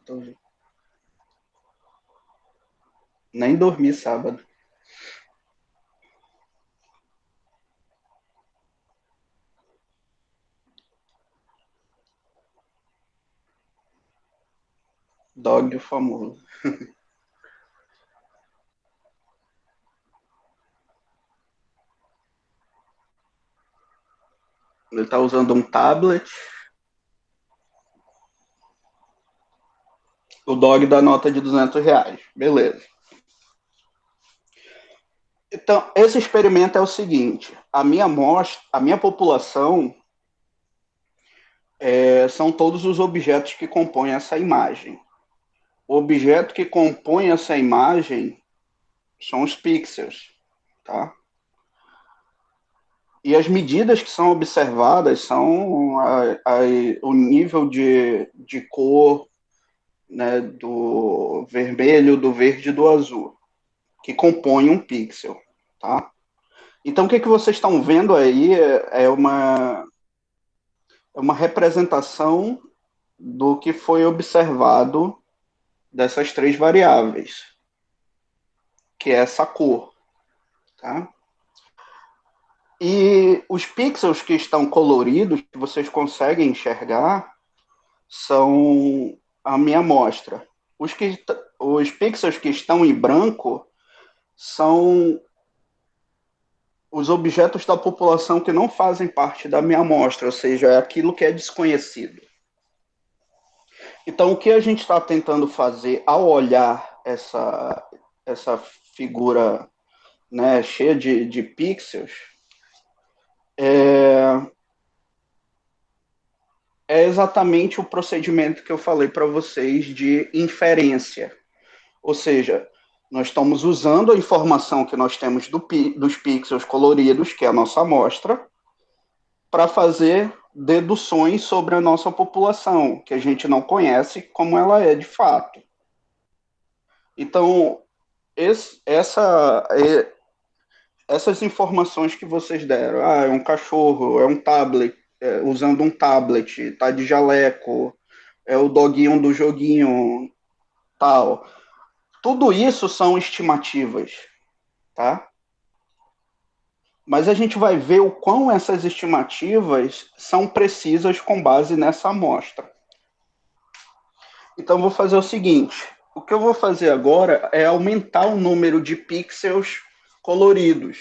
Nem dormi sábado. Dog o famoso. Ele tá usando um tablet. O dog da nota de R$ 200. Beleza. Então, esse experimento é o seguinte: a minha população são todos os objetos que compõem essa imagem. O objeto que compõe essa imagem são os pixels, tá? E as medidas que são observadas são o nível de cor, né, do vermelho, do verde e do azul, que compõem um pixel, tá? Então, o que, que vocês estão vendo aí é uma representação do que foi observado dessas três variáveis. que é essa cor, tá? E os pixels que estão coloridos, que vocês conseguem enxergar, são a minha amostra. Os pixels que estão em branco são os objetos da população que não fazem parte da minha amostra, ou seja, é aquilo que é desconhecido. Então, o que a gente está tentando fazer ao olhar essa figura, né, cheia de pixels, é exatamente o procedimento que eu falei para vocês de inferência. Ou seja, nós estamos usando a informação que nós temos dos pixels coloridos, que é a nossa amostra, para fazer deduções sobre a nossa população, que a gente não conhece como ela é de fato. Então, esse, essa, essas informações que vocês deram, é um cachorro, é um tablet, usando um tablet, tá de jaleco, é o doguinho do joguinho, tal. Tudo isso são estimativas, tá? Mas a gente vai ver o quão essas estimativas são precisas com base nessa amostra. Então, vou fazer o seguinte: o que eu vou fazer agora é aumentar o número de pixels coloridos.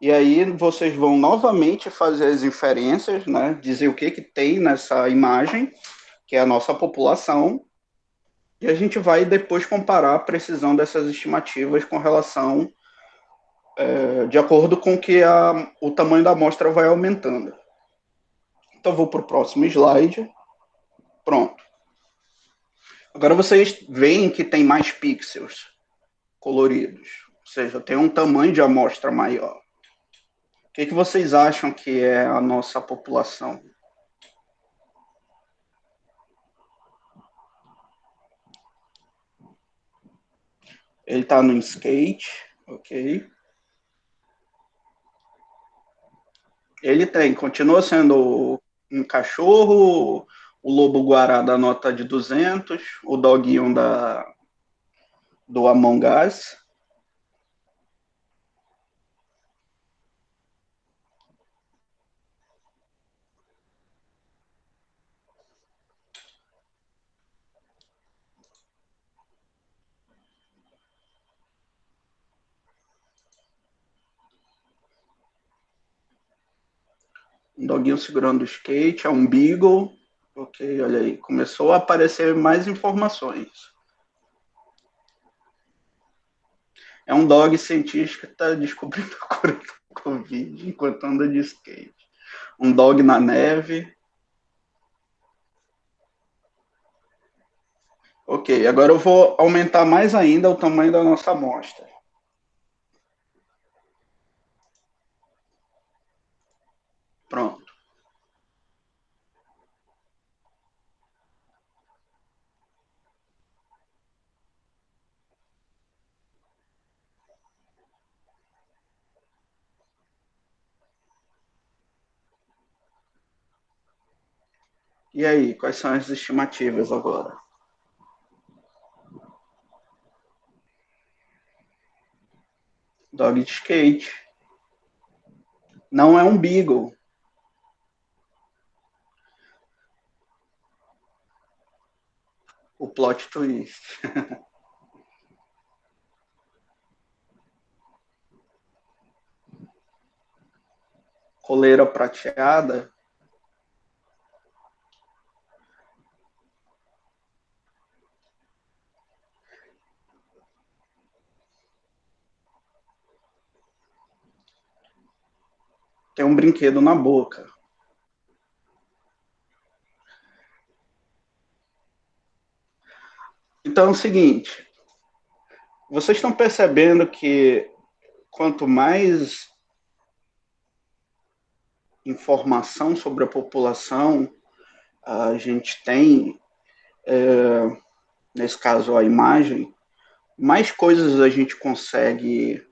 E aí vocês vão novamente fazer as inferências, né? Dizer o que tem nessa imagem, que é a nossa população, e a gente vai depois comparar a precisão dessas estimativas com relação, de acordo com que o tamanho da amostra vai aumentando. Então, vou para o próximo slide. Pronto. Agora vocês veem que tem mais pixels coloridos, ou seja, tem um tamanho de amostra maior. O que vocês acham que é a nossa população? Ele está no skate, ok. Ele continua sendo um cachorro, o lobo-guará da nota de 200, o doguinho do Among Us. Um doguinho segurando o skate, é um beagle. Ok, olha aí, começou a aparecer mais informações. É um dog cientista que está descobrindo a cura do Covid enquanto anda de skate. Um dog na neve. Ok, agora eu vou aumentar mais ainda o tamanho da nossa amostra. Pronto. E aí, quais são as estimativas agora? Dog de skate. Não é um beagle. O plot twist. Coleira prateada. Tem um brinquedo na boca. Então é o seguinte, vocês estão percebendo que quanto mais informação sobre a população a gente tem, nesse caso a imagem, mais coisas a gente consegue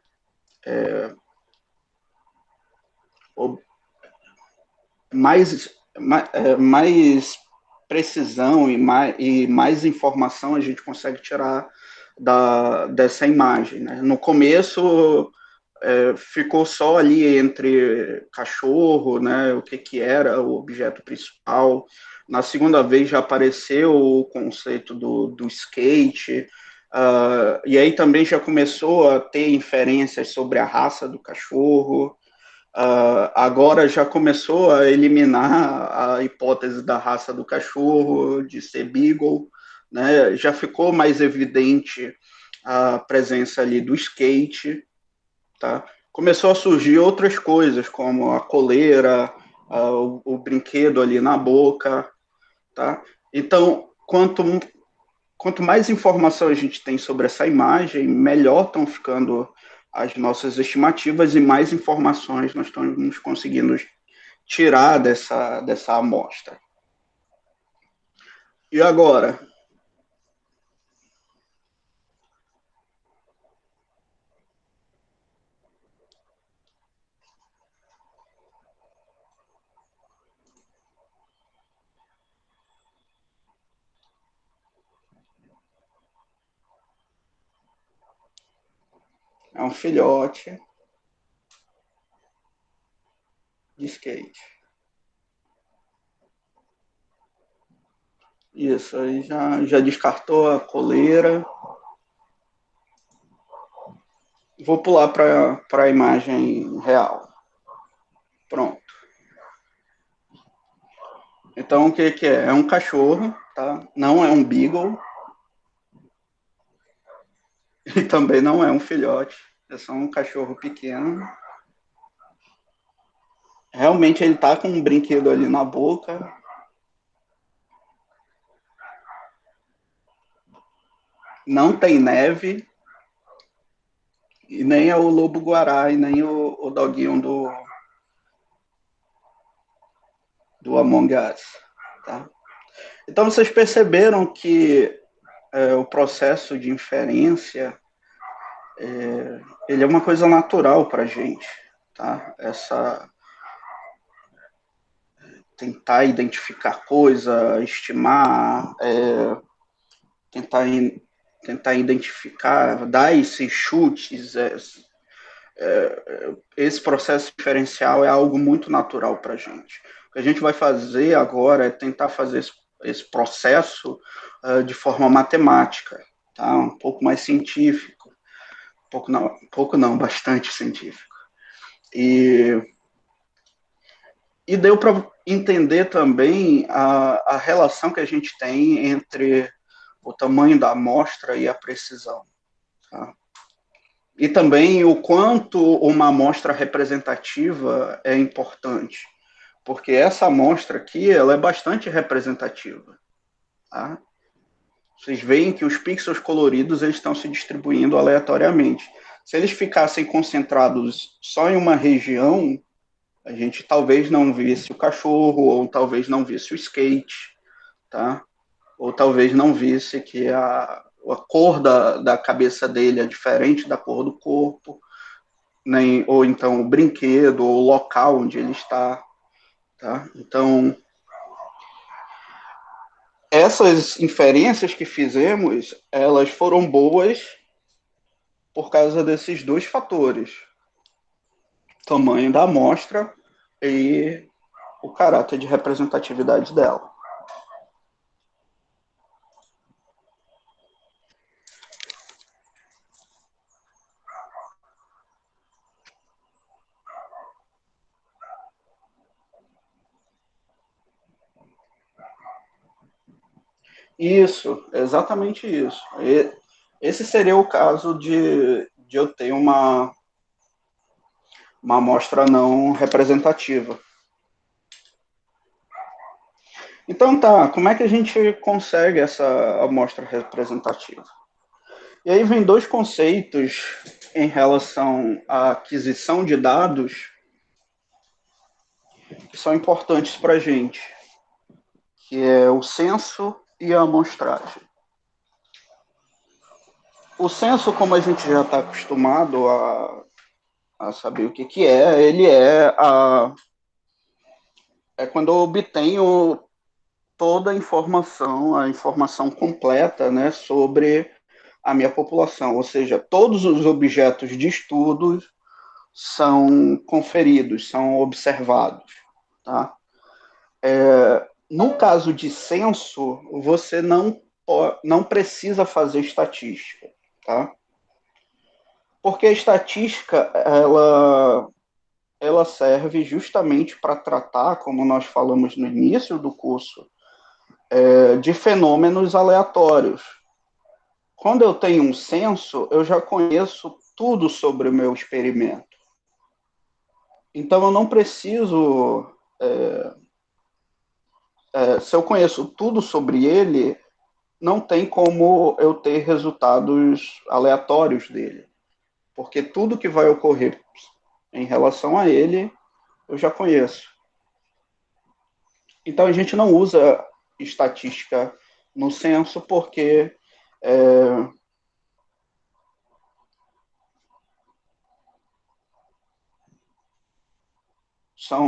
mais precisão e mais informação a gente consegue tirar dessa imagem. Né? No começo, ficou só ali entre cachorro, né, o que era o objeto principal. Na segunda vez já apareceu o conceito do skate, e aí também já começou a ter inferências sobre a raça do cachorro. Agora já começou a eliminar a hipótese da raça do cachorro, de ser Beagle, né? Já ficou mais evidente a presença ali do skate, tá? Começou a surgir outras coisas, como a coleira, o brinquedo ali na boca, tá? Então, quanto mais informação a gente tem sobre essa imagem, melhor estão ficando as nossas estimativas e mais informações nós estamos conseguindo tirar dessa amostra. E agora? É um filhote de skate. Isso, aí já descartou a coleira. Vou pular para a imagem real. Pronto. Então, o que é? É um cachorro, tá? Não é um beagle. E também não é um filhote. É só um cachorro pequeno. Realmente ele tá com um brinquedo ali na boca. Não tem neve. E nem é o lobo-guará, e nem o doguinho do Among Us. Tá? Então vocês perceberam que o processo de inferência ele é uma coisa natural para a gente. Tá? Tentar identificar coisa, estimar, tentar, tentar identificar, dar esses chutes, esse processo diferencial é algo muito natural para a gente. O que a gente vai fazer agora é tentar fazer esse processo de forma matemática, tá? Um pouco mais científico, pouco não, bastante científico. E deu para entender também a relação que a gente tem entre o tamanho da amostra e a precisão. Tá? E também o quanto uma amostra representativa é importante, porque essa amostra aqui ela é bastante representativa. Tá? Vocês veem que os pixels coloridos eles estão se distribuindo aleatoriamente. Se eles ficassem concentrados só em uma região, a gente talvez não visse o cachorro, ou talvez não visse o skate, tá? Ou talvez não visse que a cor da cabeça dele é diferente da cor do corpo, nem, ou então o brinquedo, ou o local onde ele está. Tá? Então, essas inferências que fizemos, elas foram boas por causa desses dois fatores. Tamanho da amostra e o caráter de representatividade dela. Isso, exatamente isso. Esse seria o caso de eu ter uma amostra não representativa. Então tá, como é que a gente consegue essa amostra representativa? E aí vem dois conceitos em relação à aquisição de dados que são importantes para a gente, que é o censo e a amostragem. O censo, como a gente já está acostumado a saber o que é, ele é quando eu obtenho toda a informação completa, né, sobre a minha população, ou seja, todos os objetos de estudos são conferidos, são observados, tá? No caso de censo, você não precisa fazer estatística, tá? Porque a estatística, ela serve justamente para tratar, como nós falamos no início do curso, de fenômenos aleatórios. Quando eu tenho um censo, eu já conheço tudo sobre o meu experimento. Então, eu não preciso. Se eu conheço tudo sobre ele, não tem como eu ter resultados aleatórios dele. Porque tudo que vai ocorrer em relação a ele, eu já conheço. Então, a gente não usa estatística no censo porque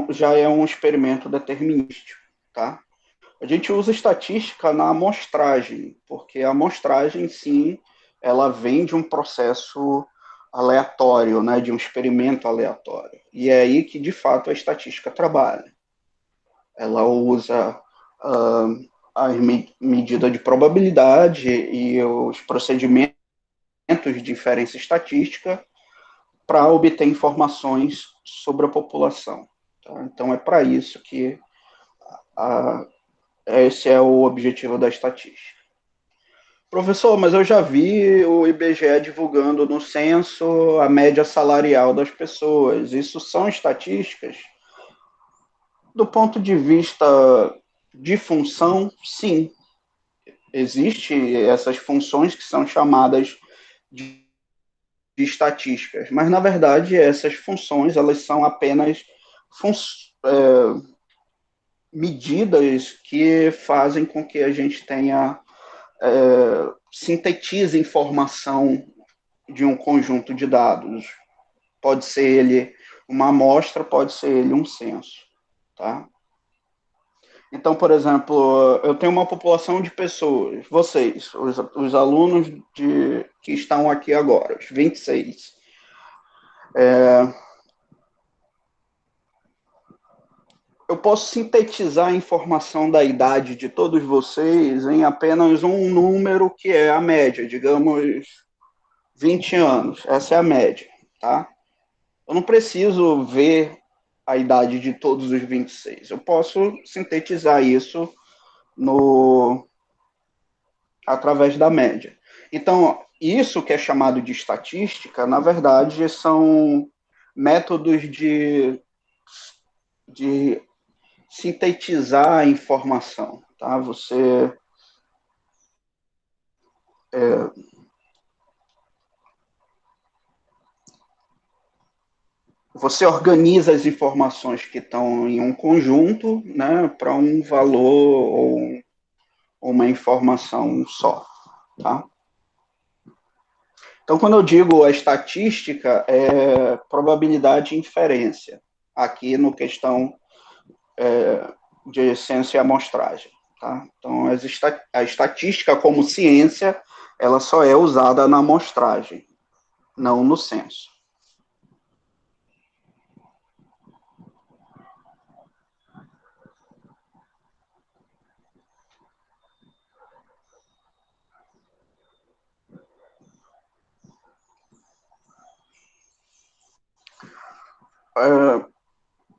já é um experimento determinístico, tá? A gente usa estatística na amostragem, porque a amostragem, sim, ela vem de um processo aleatório, né, de um experimento aleatório. E é aí que, de fato, a estatística trabalha. Ela usa a medida de probabilidade e os procedimentos de inferência estatística para obter informações sobre a população. Tá? Então, é para isso que esse é o objetivo da estatística. Professor, mas eu já vi o IBGE divulgando no censo a média salarial das pessoas. Isso são estatísticas? Do ponto de vista de função, sim. Existem essas funções que são chamadas de estatísticas, mas na verdade essas funções elas são apenas medidas que fazem com que a gente tenha sintetize informação de um conjunto de dados. Pode ser ele uma amostra, pode ser ele um censo, tá? Então, por exemplo, eu tenho uma população de pessoas, vocês, os alunos que estão aqui agora, os 26. Eu posso sintetizar a informação da idade de todos vocês em apenas um número que é a média, digamos 20 anos. Essa é a média, tá? Eu não preciso ver a idade de todos os 26. Eu posso sintetizar isso através da média. Então, isso que é chamado de estatística, na verdade, são métodos de sintetizar a informação. Tá? Você organiza as informações que estão em um conjunto, né, para um valor ou uma informação só. Tá? Então, quando eu digo a estatística, é probabilidade e inferência, aqui no questão de ciência e amostragem. Tá? Então, a estatística como ciência, ela só é usada na amostragem, não no censo.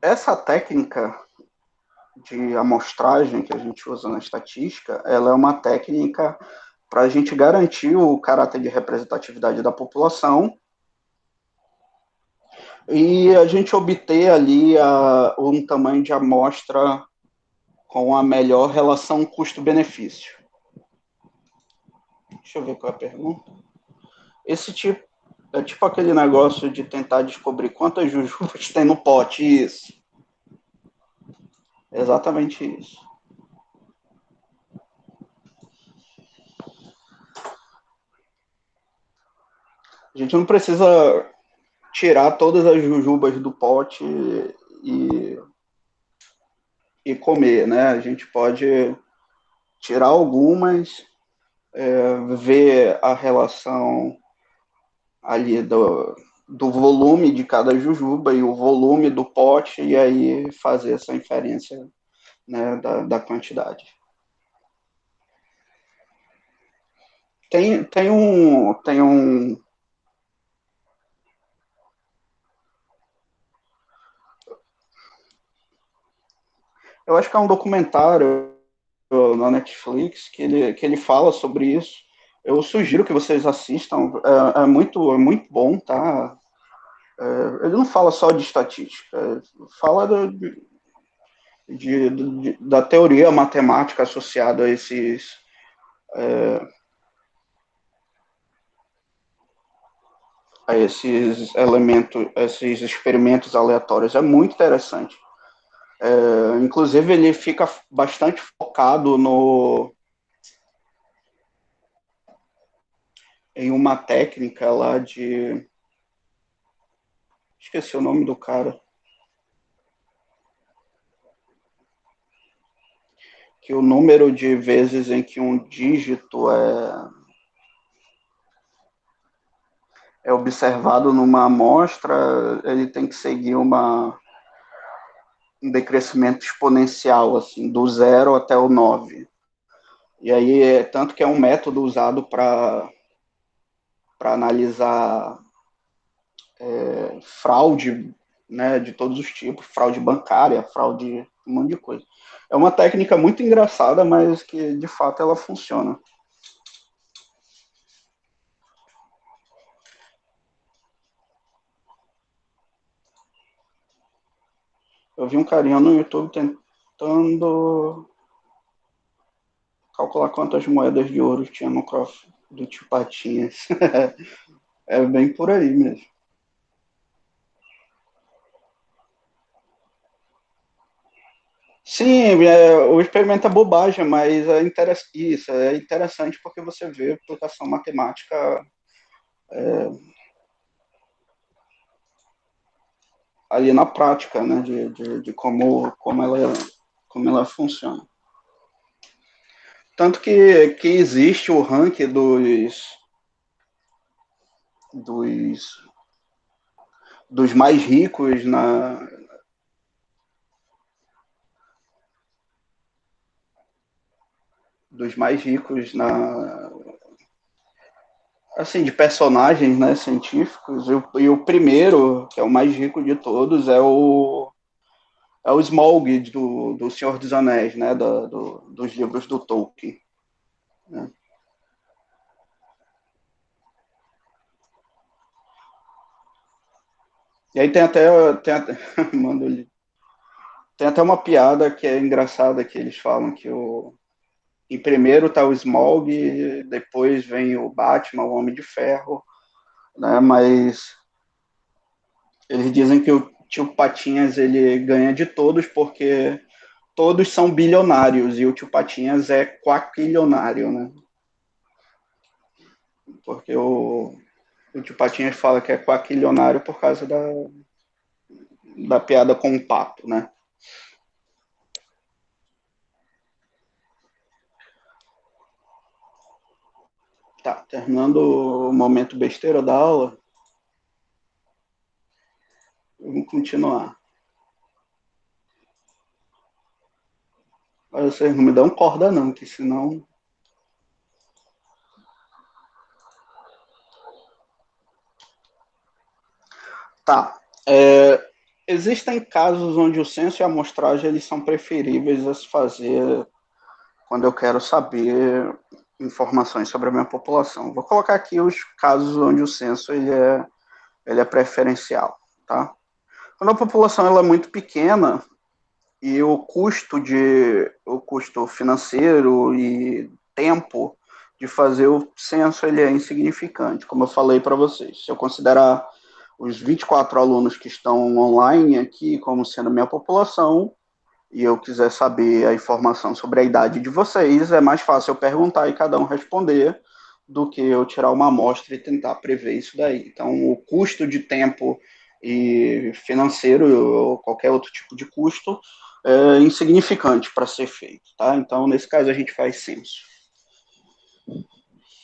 Essa técnica de amostragem que a gente usa na estatística, ela é uma técnica para a gente garantir o caráter de representatividade da população e a gente obter ali um tamanho de amostra com a melhor relação custo-benefício. Deixa eu ver qual é a pergunta. Esse tipo é tipo aquele negócio de tentar descobrir quantas jujubas tem no pote, isso. Exatamente isso. A gente não precisa tirar todas as jujubas do pote e comer, né? A gente pode tirar algumas ver a relação ali do volume de cada jujuba e o volume do pote, e aí fazer essa inferência, né, da quantidade. Tem um. Eu acho que é um documentário na Netflix que ele fala sobre isso. Eu sugiro que vocês assistam. É muito bom, tá? Ele não fala só de estatística, fala da teoria matemática associada a esses elementos, esses experimentos aleatórios. É muito interessante. Inclusive, ele fica bastante focado em uma técnica lá de. Esqueci o nome do cara. Que o número de vezes em que um dígito é observado numa amostra, ele tem que seguir um decrescimento exponencial, assim, do 0 até o 9. E aí, tanto que é um método usado para analisar fraude, né, de todos os tipos, fraude bancária, fraude, um monte de coisa. É uma técnica muito engraçada, mas que, de fato, ela funciona. Eu vi um carinha no YouTube tentando calcular quantas moedas de ouro tinha no cofre do tio Patinhas. É bem por aí mesmo. Sim, o experimento é bobagem, mas isso, é interessante porque você vê a aplicação matemática ali na prática, né, de como ela funciona. Tanto que existe o ranking dos, dos mais ricos dos mais ricos assim, de personagens, né, científicos, e o primeiro, que é o mais rico de todos, é o Smaug do Senhor dos Anéis, né, dos livros do Tolkien. Né? E aí mando ele. Tem até uma piada que é engraçada que eles falam que em primeiro tá o Smaug, depois vem o Batman, o Homem de Ferro, né? Mas eles dizem que o tio Patinhas ele ganha de todos porque todos são bilionários e o tio Patinhas é quaquilionário, né? Porque o tio Patinhas fala que é quaquilionário por causa da piada com o pato, né? Tá, terminando o momento besteira da aula, vamos continuar. Mas vocês não me dão corda não, que senão... Tá. Existem casos onde o censo e a amostragem eles são preferíveis a se fazer quando eu quero saber informações sobre a minha população. Vou colocar aqui os casos onde o censo ele é preferencial, tá? Quando a população ela é muito pequena e o custo financeiro e tempo de fazer o censo ele é insignificante, como eu falei para vocês. Se eu considerar os 24 alunos que estão online aqui como sendo minha população, e eu quiser saber a informação sobre a idade de vocês, é mais fácil eu perguntar e cada um responder do que eu tirar uma amostra e tentar prever isso daí. Então, o custo de tempo e financeiro ou qualquer outro tipo de custo é insignificante para ser feito, tá? Então, nesse caso, a gente faz censo.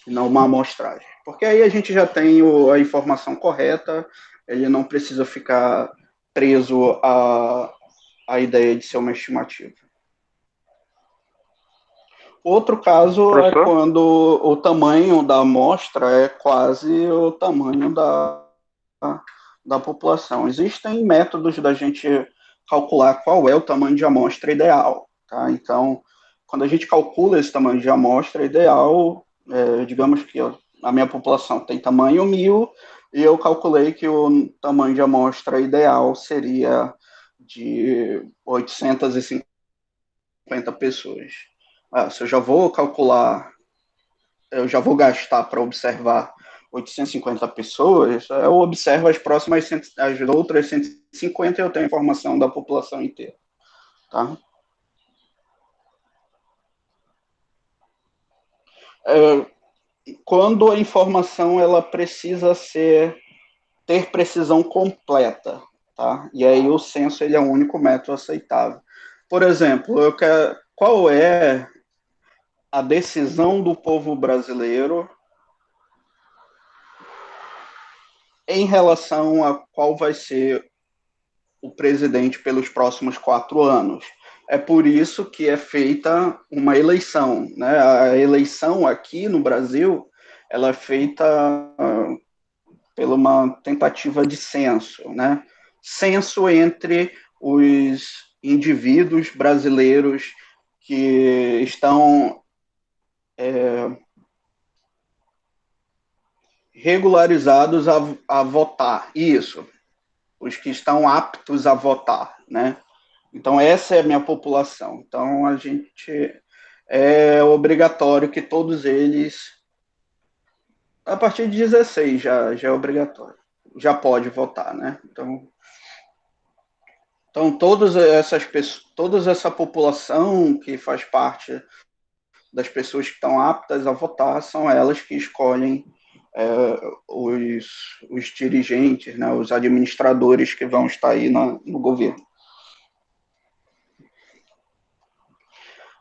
e não uma amostragem. Porque aí a gente já tem a informação correta, ele não precisa ficar preso à ideia de ser uma estimativa. Outro caso é Professor? quando o tamanho da amostra é quase o tamanho da população. Existem métodos da gente calcular qual é o tamanho de amostra ideal. Tá? Então, quando a gente calcula esse tamanho de amostra ideal, digamos que a minha população tem tamanho 1.000, e eu calculei que o tamanho de amostra ideal seria de 850 pessoas. Se eu já vou calcular, eu já vou gastar para observar 850 pessoas, eu observo as próximas, as outras 150 e eu tenho informação da população inteira. Tá? Quando a informação ela precisa ter precisão completa, tá? E aí o censo ele é o único método aceitável. Por exemplo, qual é a decisão do povo brasileiro em relação a qual vai ser o presidente pelos próximos 4 anos? É por isso que é feita uma eleição, né? A eleição aqui no Brasil, ela é feita pela uma tentativa de censo, né? Censo entre os indivíduos brasileiros que estão regularizados a votar. Isso, os que estão aptos a votar, né? Então, essa é a minha população. Então, a gente é obrigatório que todos eles, a partir de 16 já é obrigatório, já pode votar, né? Então toda essa população que faz parte das pessoas que estão aptas a votar são elas que escolhem os dirigentes, né, os administradores que vão estar aí no governo.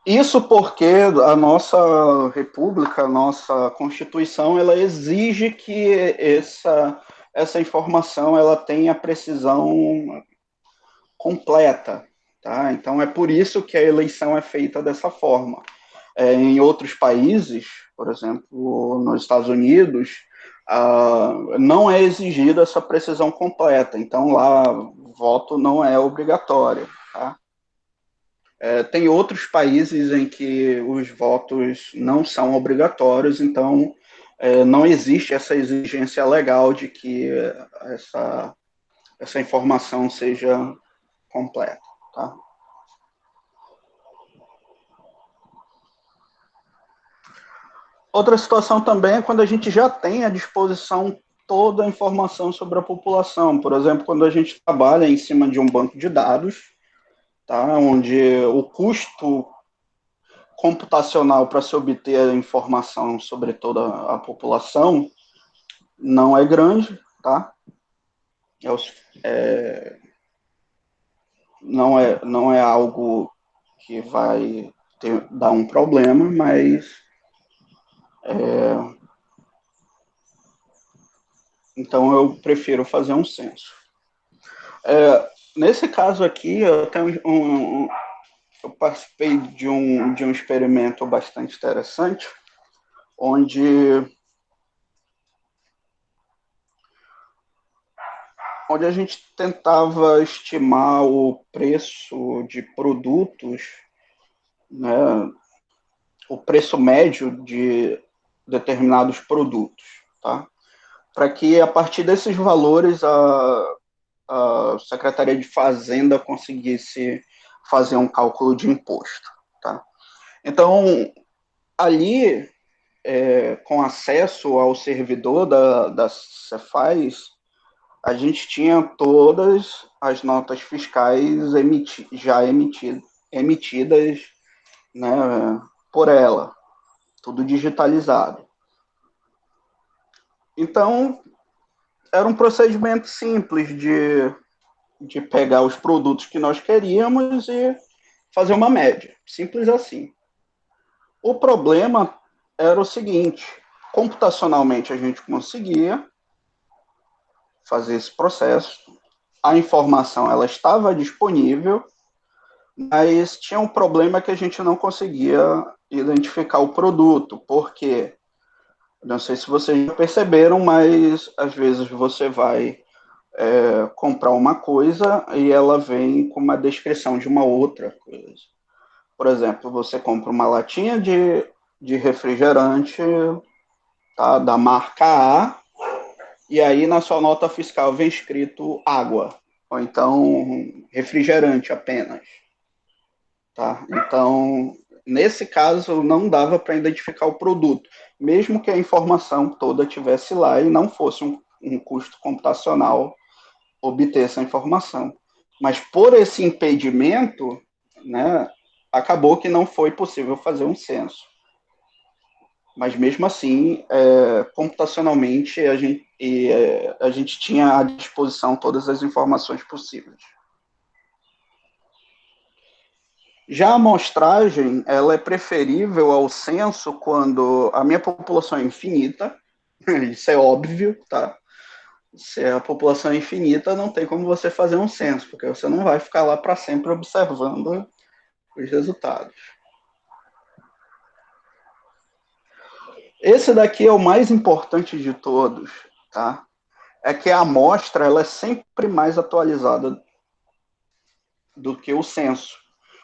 Isso porque a nossa república, a nossa constituição, ela exige que essa informação ela tenha precisão completa, tá? Então é por isso que a eleição é feita dessa forma. Em outros países, por exemplo, nos Estados Unidos, não é exigida essa precisão completa. Então lá voto não é obrigatório, tá? Tem outros países em que os votos não são obrigatórios, então não existe essa exigência legal de que essa informação seja completa. Tá? Outra situação também é quando a gente já tem à disposição toda a informação sobre a população. Por exemplo, quando a gente trabalha em cima de um banco de dados, tá? Onde o custo computacional para se obter a informação sobre toda a população não é grande, tá? Não é algo que vai dar um problema, mas então eu prefiro fazer um censo. Nesse caso aqui, eu participei de um experimento bastante interessante, onde a gente tentava estimar o preço de produtos, né, o preço médio de determinados produtos, tá? Para que, a partir desses valores, a Secretaria de Fazenda conseguisse fazer um cálculo de imposto, tá? Então, ali, com acesso ao servidor da Cefaz, a gente tinha todas as notas fiscais emitidas, né, por ela, tudo digitalizado. Então, era um procedimento simples de pegar os produtos que nós queríamos e fazer uma média. Simples assim. O problema era o seguinte: Computacionalmente a gente conseguia fazer esse processo, a informação ela estava disponível, mas tinha um problema que a gente não conseguia identificar o produto, porque, não sei se vocês já perceberam, mas às vezes você vai comprar uma coisa e ela vem com uma descrição de uma outra coisa. Por exemplo, você compra uma latinha de refrigerante, tá, da marca A, e aí na sua nota fiscal vem escrito água, ou então refrigerante apenas. Tá? Então, nesse caso, não dava para identificar o produto, mesmo que a informação toda tivesse lá e não fosse um custo computacional obter essa informação. Mas por esse impedimento, né, acabou que não foi possível fazer um censo. Mas mesmo assim, computacionalmente, a gente tinha à disposição todas as informações possíveis. Já a amostragem, ela é preferível ao censo quando a minha população é infinita, isso é óbvio, tá? Se a população é infinita, não tem como você fazer um censo, porque você não vai ficar lá para sempre observando os resultados. Esse daqui é o mais importante de todos, tá? É que a amostra ela é sempre mais atualizada do que o censo.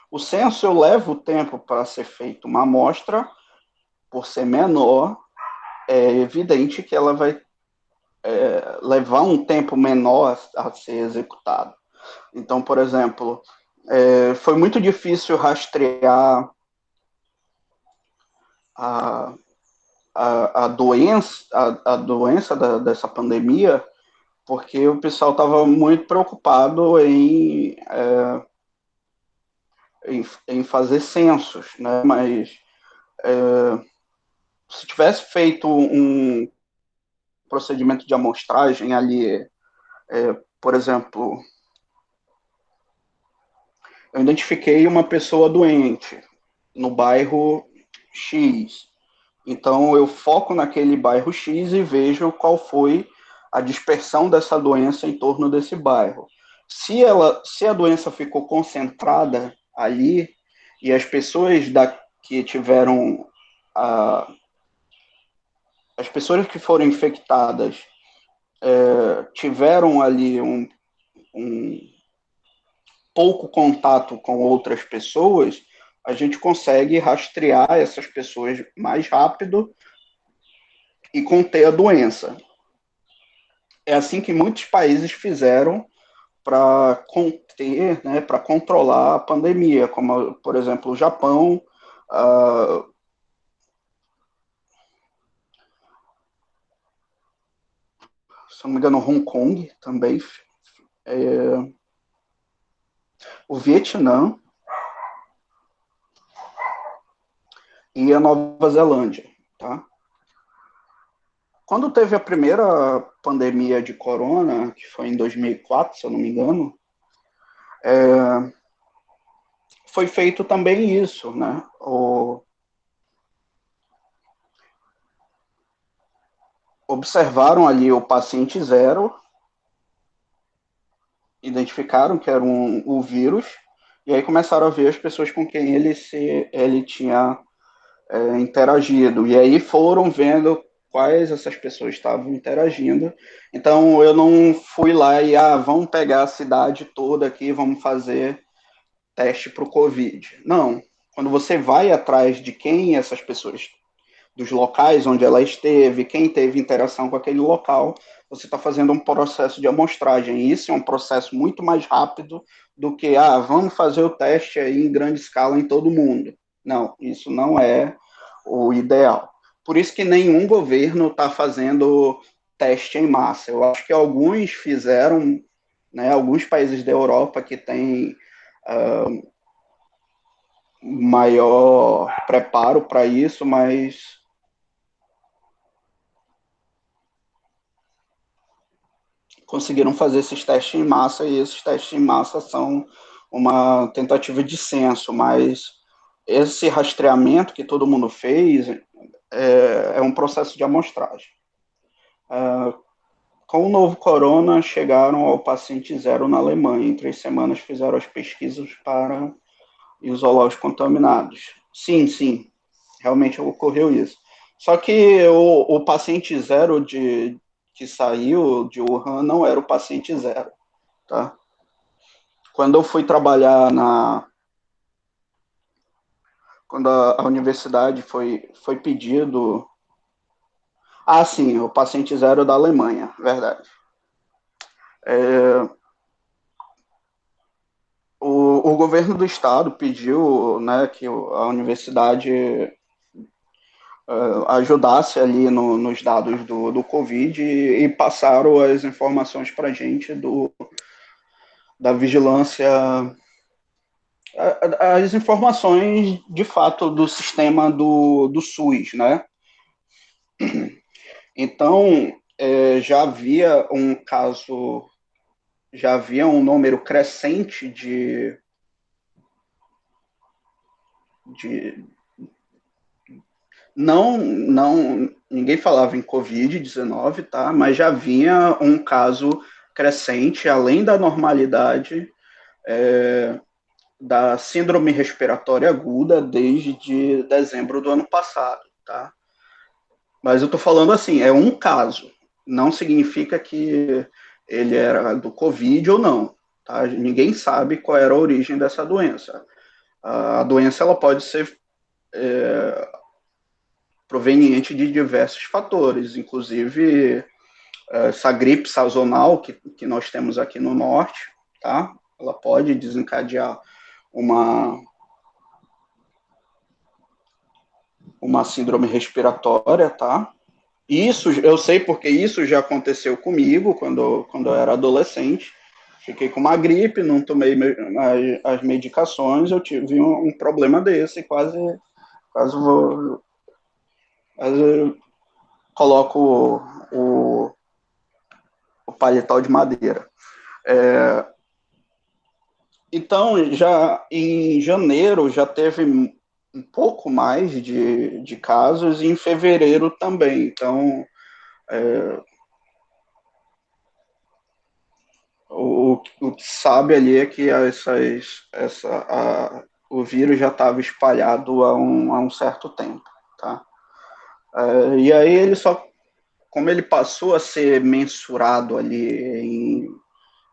O censo eu levo tempo para ser feito uma amostra, por ser menor, é evidente que ela vai levar um tempo menor a ser executado. Então, por exemplo, foi muito difícil rastrear a, a doença, a doença dessa pandemia, porque o pessoal estava muito preocupado em fazer censos, né? Mas se tivesse feito um procedimento de amostragem ali, por exemplo, eu identifiquei uma pessoa doente no bairro X. Então, eu foco naquele bairro X e vejo qual foi a dispersão dessa doença em torno desse bairro. Se a doença ficou concentrada ali e as pessoas que tiveram as pessoas que foram infectadas tiveram ali um pouco contato com outras pessoas, a gente consegue rastrear essas pessoas mais rápido e conter a doença. É assim que muitos países fizeram para conter, né, para controlar a pandemia, como, por exemplo, o Japão, se não me engano, Hong Kong também, o Vietnã e a Nova Zelândia, tá? Quando teve a primeira pandemia de corona, que foi em 2004, se eu não me engano, foi feito também isso, né? Observaram ali o paciente zero, identificaram que era o vírus, e aí começaram a ver as pessoas com quem ele tinha interagido. E aí foram vendo quais essas pessoas estavam interagindo. Então eu não fui lá e vamos pegar a cidade toda aqui, vamos fazer teste para o Covid. Não. Quando você vai atrás de quem essas pessoas, dos locais onde ela esteve, quem teve interação com aquele local, você está fazendo um processo de amostragem. E isso é um processo muito mais rápido do que, vamos fazer o teste aí em grande escala em todo mundo. Não, isso não é o ideal. Por isso que nenhum governo está fazendo teste em massa. Eu acho que alguns fizeram, né, alguns países da Europa que têm maior preparo para isso, mas conseguiram fazer esses testes em massa, e esses testes em massa são uma tentativa de censo, mas esse rastreamento que todo mundo fez, é um processo de amostragem. Com o novo corona, chegaram ao paciente zero na Alemanha. Em 3 semanas fizeram as pesquisas para isolar os contaminados. Sim, sim, realmente ocorreu isso. Só que o paciente zero que saiu de Wuhan não era o paciente zero, tá? Quando eu fui trabalhar quando a universidade foi pedido. Ah, sim, o paciente zero da Alemanha, verdade. O governo do estado pediu, né, que a universidade ajudasse ali nos dados do Covid e passaram as informações para a gente da vigilância, as informações de fato do sistema do SUS, né? Então, já havia um número crescente de não, ninguém falava em Covid-19, tá? Mas já havia um caso crescente, além da normalidade, da síndrome respiratória aguda desde dezembro do ano passado, tá? Mas eu tô falando assim, é um caso, não significa que ele era do Covid ou não, tá? Ninguém sabe qual era a origem dessa doença. A doença ela pode ser proveniente de diversos fatores, inclusive essa gripe sazonal que nós temos aqui no norte, tá? Ela pode desencadear uma, uma síndrome respiratória, tá? Isso eu sei porque isso já aconteceu comigo quando eu era adolescente. Fiquei com uma gripe, não tomei as medicações, eu tive um problema desse, quase vou, quase coloco o paletó de madeira. Então, já em janeiro já teve um pouco mais de casos, e em fevereiro também. Então, o que sabe ali é que o vírus já estava espalhado há um certo tempo, tá? E aí como ele passou a ser mensurado ali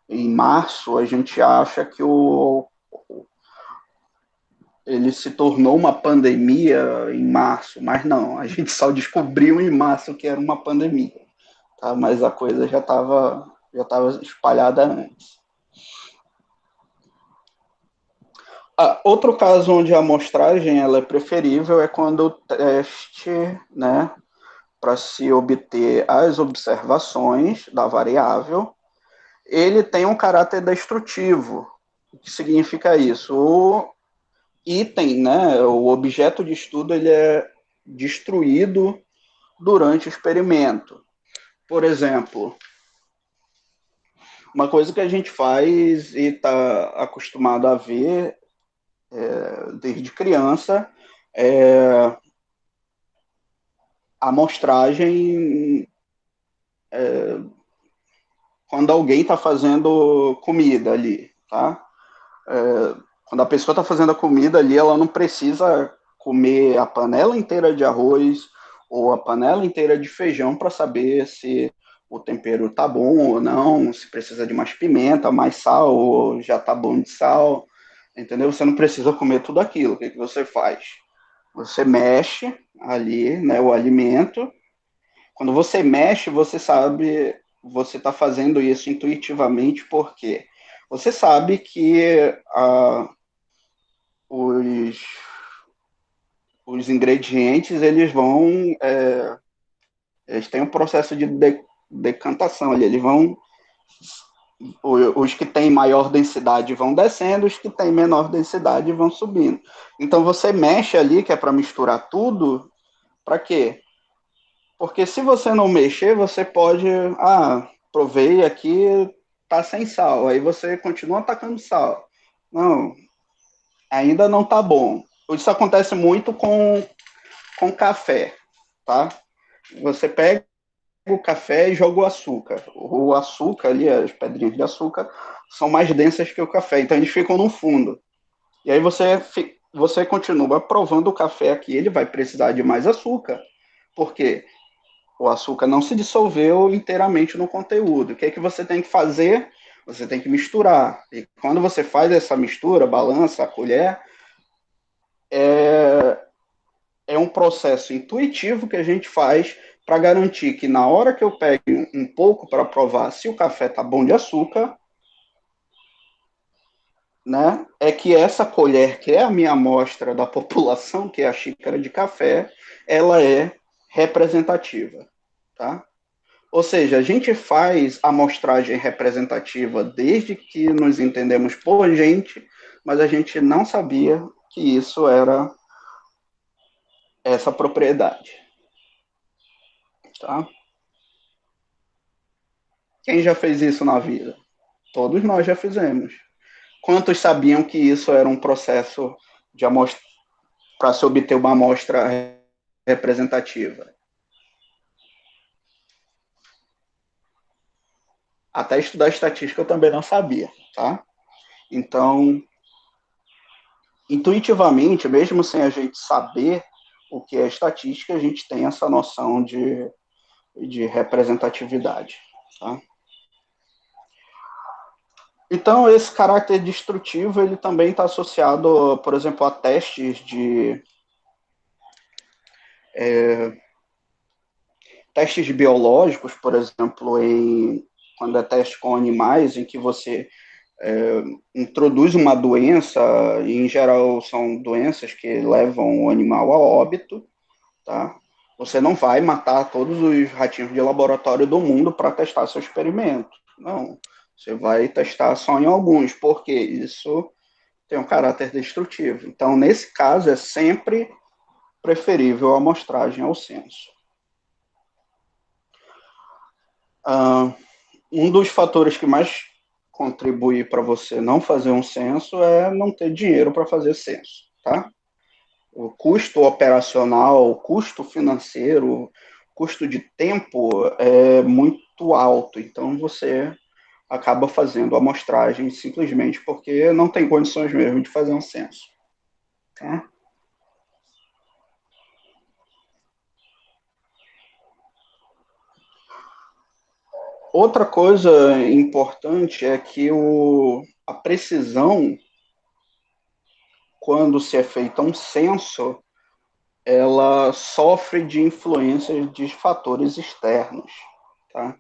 em março, a gente acha que ele se tornou uma pandemia em março, mas não, a gente só descobriu em março que era uma pandemia, tá? Mas a coisa já tava espalhada antes. Outro caso onde a amostragem ela é preferível é quando o teste, né, para se obter as observações da variável, ele tem um caráter destrutivo. O que significa isso? O item, né, o objeto de estudo, ele é destruído durante o experimento. Por exemplo, uma coisa que a gente faz e está acostumado a ver desde criança é a amostragem quando alguém está fazendo comida ali, tá? Quando a pessoa está fazendo a comida ali, ela não precisa comer a panela inteira de arroz ou a panela inteira de feijão para saber se o tempero tá bom ou não, se precisa de mais pimenta, mais sal, ou já tá bom de sal, entendeu? Você não precisa comer tudo aquilo. O que você faz? Você mexe ali, né, o alimento. Quando você mexe, você sabe, você está fazendo isso intuitivamente, porque você sabe que os, os ingredientes eles têm um processo de decantação ali, eles vão, os que têm maior densidade vão descendo, os que têm menor densidade vão subindo. Então você mexe ali, que é para misturar tudo, para quê? Porque se você não mexer, você pode, provei aqui, tá sem sal, aí você continua atacando sal. Não, ainda não tá bom. Isso acontece muito com café. tá? Você pega o café e joga o açúcar. O açúcar ali, as pedrinhas de açúcar, são mais densas que o café, então eles ficam no fundo. E aí você continua provando o café aqui, ele vai precisar de mais açúcar, porque o açúcar não se dissolveu inteiramente no conteúdo. O que é que você tem que fazer? Você tem que misturar. E quando você faz essa mistura, balança a colher, é um processo intuitivo que a gente faz para garantir que na hora que eu pegue um pouco para provar se o café está bom de açúcar, né, é que essa colher, que é a minha amostra da população, que é a xícara de café, ela é representativa, tá? Ou seja, a gente faz a amostragem representativa desde que nos entendemos por gente, mas a gente não sabia que isso era essa propriedade, tá? Quem já fez isso na vida? Todos nós já fizemos. Quantos sabiam que isso era um processo de amostra para se obter uma amostra representativa? Até estudar estatística eu também não sabia, tá? Então, intuitivamente, mesmo sem a gente saber o que é estatística, a gente tem essa noção de representatividade, tá? Então, esse caráter destrutivo, ele também está associado, por exemplo, a testes biológicos, por exemplo, quando é teste com animais, em que você introduz uma doença, e em geral são doenças que levam o animal a óbito, tá? Você não vai matar todos os ratinhos de laboratório do mundo para testar seu experimento. Não. Você vai testar só em alguns, porque isso tem um caráter destrutivo. Então, nesse caso, é sempre preferível a amostragem ao censo. Um dos fatores que mais contribui para você não fazer um censo é não ter dinheiro para fazer censo, tá? O custo operacional, o custo financeiro, o custo de tempo é muito alto. Então você acaba fazendo amostragem simplesmente porque não tem condições mesmo de fazer um censo. Tá? Outra coisa importante é que a precisão, quando se é feita um censo, ela sofre de influências de fatores externos. Tá?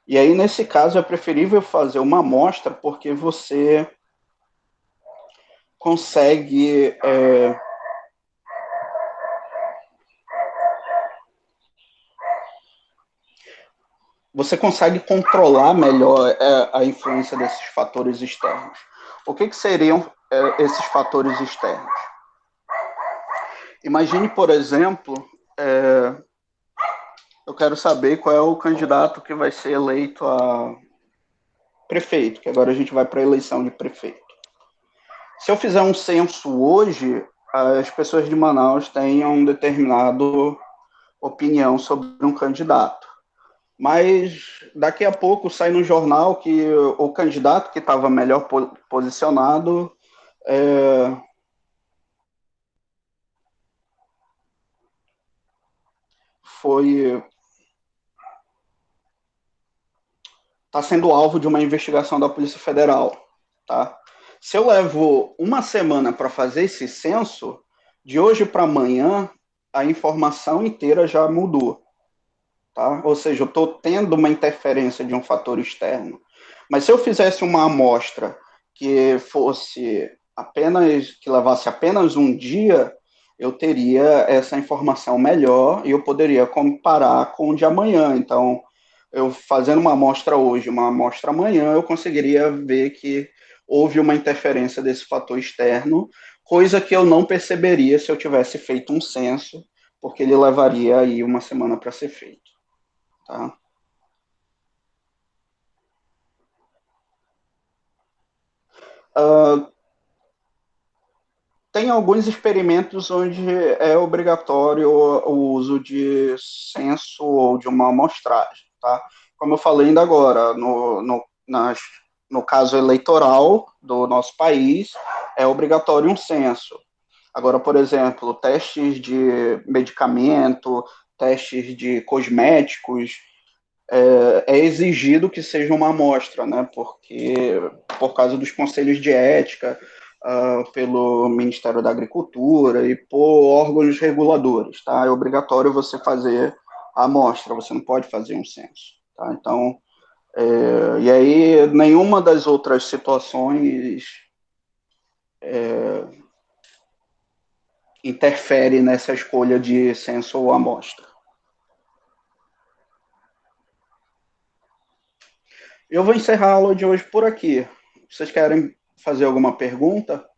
E aí, nesse caso, é preferível fazer uma amostra porque você consegue você consegue controlar melhor a influência desses fatores externos. O que seriam esses fatores externos? Imagine, por exemplo, é, eu quero saber qual é o candidato que vai ser eleito a prefeito, que agora a gente vai para a eleição de prefeito. Se eu fizer um censo hoje, as pessoas de Manaus têm um determinado opinião sobre um candidato. Mas daqui a pouco sai no jornal que o candidato que estava melhor posicionado foi está sendo alvo de uma investigação da Polícia Federal, tá? Se eu levo uma semana para fazer esse censo, de hoje para amanhã a informação inteira já mudou, tá? Ou seja, eu estou tendo uma interferência de um fator externo. Mas se eu fizesse uma amostra que fosse apenas que levasse apenas um dia, eu teria essa informação melhor e eu poderia comparar com o de amanhã. Então, eu fazendo uma amostra hoje, uma amostra amanhã, eu conseguiria ver que houve uma interferência desse fator externo, coisa que eu não perceberia se eu tivesse feito um censo, porque ele levaria aí uma semana para ser feito. Tá? Uh, tem alguns experimentos onde é obrigatório o uso de censo ou de uma amostragem, tá? Como eu falei ainda agora, no caso eleitoral do nosso país, é obrigatório um censo. Agora, por exemplo, testes de medicamento, testes de cosméticos, é exigido que seja uma amostra, né? Porque por causa dos conselhos de ética, pelo Ministério da Agricultura e por órgãos reguladores, tá? É obrigatório você fazer a amostra, você não pode fazer um censo, tá? Então, e aí nenhuma das outras situações interfere nessa escolha de censo ou amostra. Eu vou encerrar a aula de hoje por aqui. Vocês querem fazer alguma pergunta?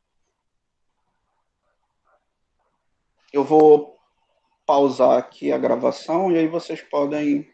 Eu vou pausar aqui a gravação e aí vocês podem